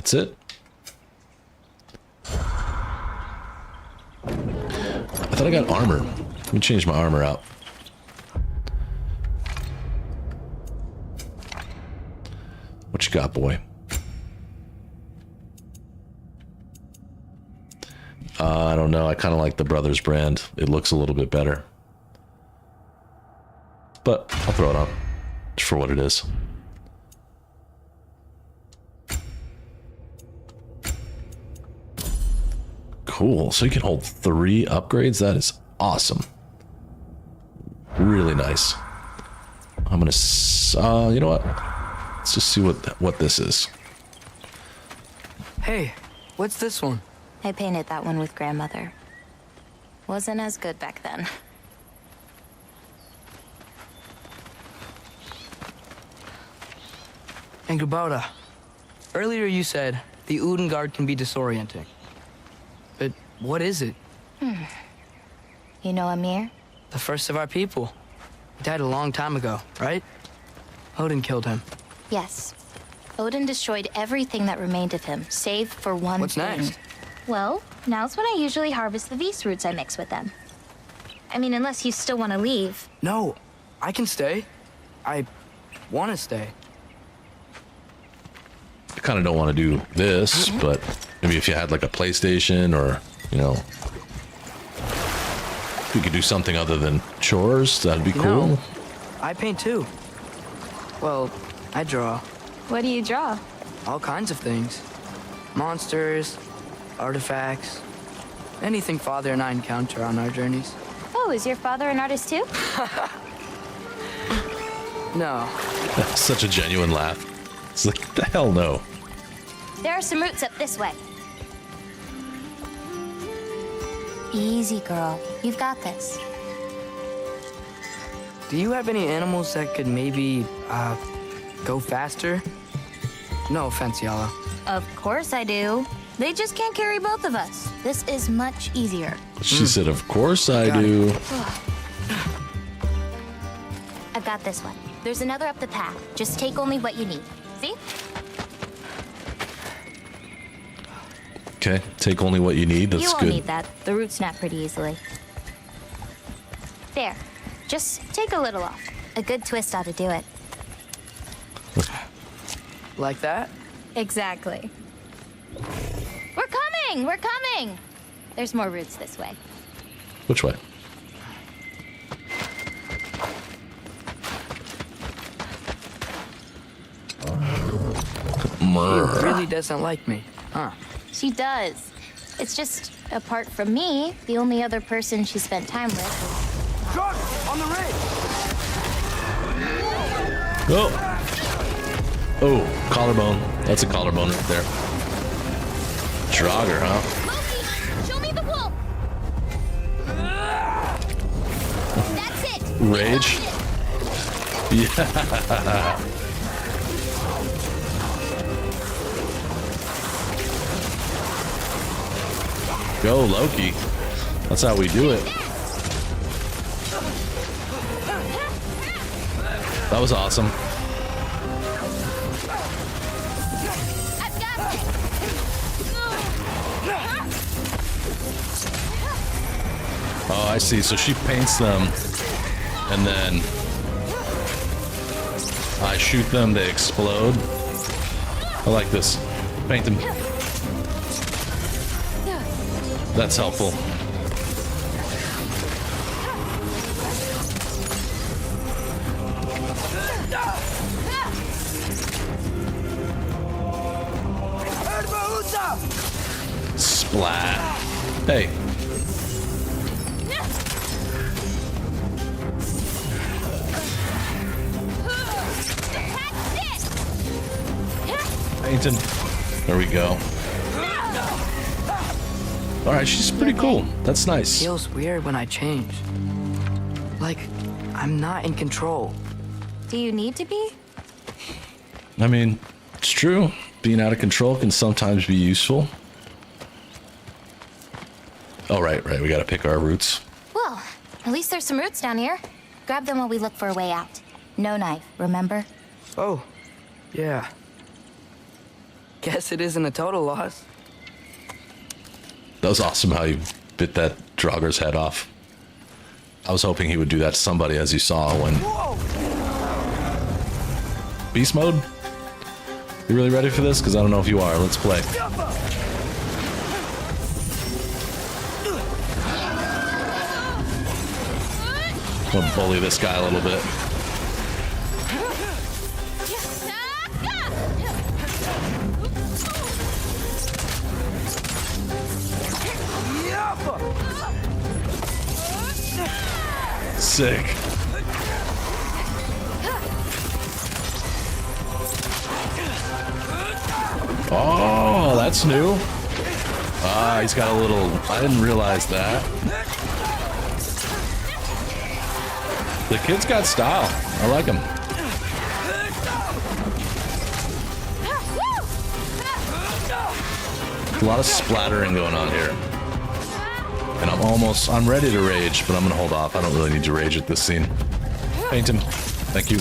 That's it. I thought I got armor. Let me change my armor out. What you got, boy? I don't know. I kind of like the Brothers brand. It looks a little bit better. But I'll throw it on just for what it is. Cool. So you can hold 3 upgrades. That is awesome. Really nice. I'm gonna. You know what? Let's just see what this is. Hey, what's this one? I painted that one with grandmother. Wasn't as good back then. And Gabota, earlier you said the Udengard can be disorienting. But what is it? You know Amir? The first of our people. He died a long time ago, right? Odin killed him. Yes. Odin destroyed everything that remained of him, save for one What's thing. next? Well, now's when I usually harvest the Vis roots I mix with them. I mean, unless you still want to leave. No, I can stay. I want to stay. I kind of don't want to do this, but maybe if you had like a PlayStation or, you know, if we could do something other than chores, that'd be cool. No, I paint too. Well, I draw. What do you draw? All kinds of things. Monsters, artifacts, anything Father and I encounter on our journeys. Oh, is your father an artist too? No. Such a genuine laugh. It's like, the hell no. There are some roots up this way. Easy, girl. You've got this. Do you have any animals that could maybe, go faster? No offense, Yala. Of course I do. They just can't carry both of us. This is much easier. She said, of course I Got it. do. I've got this one. There's another up the path. Just take only what you need. See? Okay, take only what you need. That's You won't good. need that. The roots snap pretty easily. There. Just take a little off. A good twist ought to do it. Like that? Exactly. We're coming! We're coming! There's more roots this way. Which way? She really doesn't like me, huh? She does. It's just, apart from me, the only other person she spent time with is... Guard! On the ridge! Oh! Oh, collarbone. That's a collarbone right there. Draugr, huh? Loki, show me the wolf! That's it! Rage? Yeah. Go, Loki. That's how we do it. That was awesome. I've got it! Oh, I see. So she paints them, and then I shoot them, they explode. I like this. Paint them. That's helpful. Splat. Hey. Paint him. There we go. All right, she's pretty cool. That's nice. Feels weird when I change. Like, I'm not in control. Do you need to be? I mean, it's true. Being out of control can sometimes be useful. Oh, right. We gotta pick our routes. Well, at least there's some roots down here. Grab them while we look for a way out. No knife, remember? Oh, yeah. guess it isn't a total loss. That was awesome how you bit that Draugr's head off. I was hoping he would do that to somebody, as you saw when... Beast mode? You really ready for this? Because I don't know if you are. Let's play. I'm gonna bully this guy a little bit. Sick. Oh, that's new. Ah, he's got a little... I didn't realize that. The kid's got style. I like him. A lot of splattering going on here. And I'm ready to rage, but I'm gonna hold off. I don't really need to rage at this scene. Paint him. Thank you.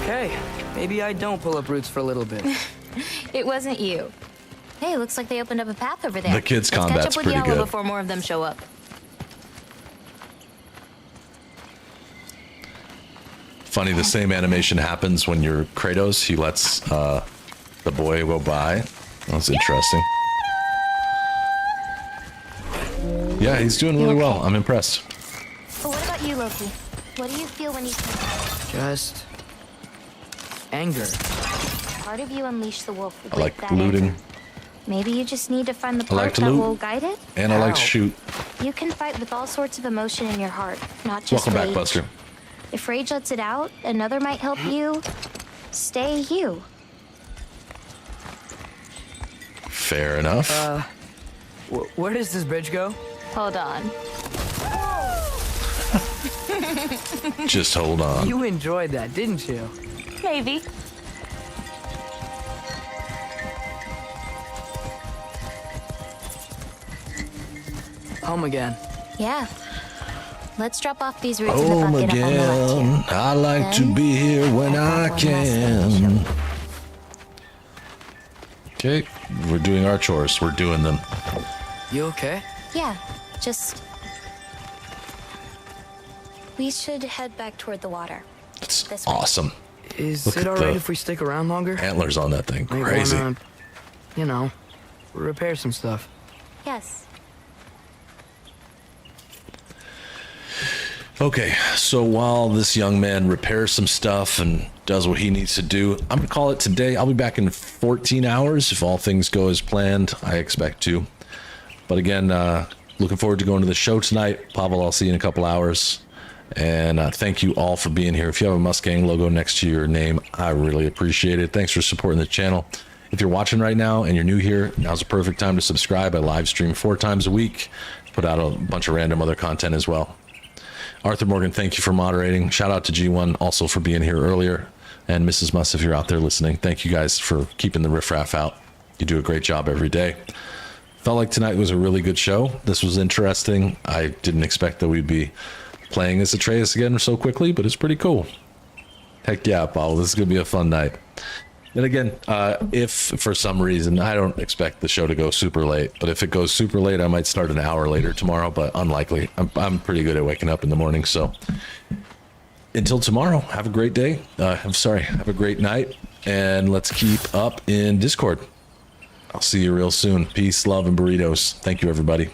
Okay, maybe I don't pull up roots for a little bit. It wasn't you. Hey, looks like they opened up a path over there. The kids' Let's combat's catch up with pretty Yala good. before more of them show up. Funny, the same animation happens when you're Kratos. He lets the boy go by. That's interesting. Yeah, he's doing really well. I'm impressed. But what about you, Loki? What do you feel when you... Just... anger. Part of you unleash the wolf with I like that looting. anger. Maybe you just need to find the I like part to that loot. will guide it? And I like to Ow. shoot. You can fight with all sorts of emotion in your heart, not just Welcome rage. back, Buster. If rage lets it out, another might help you stay you. Fair enough. Where does this bridge go? Hold on. Just hold on. You enjoyed that, didn't you? Maybe. Home again. Yeah. Let's drop off these roots in the Home bucket up on the left again. here. I like to Then, be here when I have one last thing to can. Okay, we're doing our chores. We're doing them. You okay? Yeah, just... We should head back toward the water. It's This way. awesome. Is Look it at alright the if we stick around longer? Antlers on that thing. Might Crazy. wanna, you know, repair some stuff. Yes. Okay, so while this young man repairs some stuff and does what he needs to do, I'm gonna call it today. I'll be back in 14 hours if all things go as planned. I expect to. But again, looking forward to going to the show tonight. Pavel, I'll see you in a couple hours. And thank you all for being here. If you have a Mustang logo next to your name, I really appreciate it. Thanks for supporting the channel. If you're watching right now and you're new here, now's a perfect time to subscribe. I live stream 4 times a week. Put out a bunch of random other content as well. Arthur Morgan, thank you for moderating. Shout out to G1 also for being here earlier. And Mrs. Muss, if you're out there listening, thank you guys for keeping the riffraff out. You do a great job every day. Felt like tonight was a really good show. This was interesting. I didn't expect that we'd be playing as Atreus again so quickly, but it's pretty cool. Heck yeah, Paul. This is going to be a fun night. And again, if for some reason, I don't expect the show to go super late, but if it goes super late, I might start an hour later tomorrow, but unlikely. I'm pretty good at waking up in the morning, so until tomorrow, have a great day. Have a great night, and let's keep up in Discord. I'll see you real soon. Peace, love, and burritos. Thank you, everybody.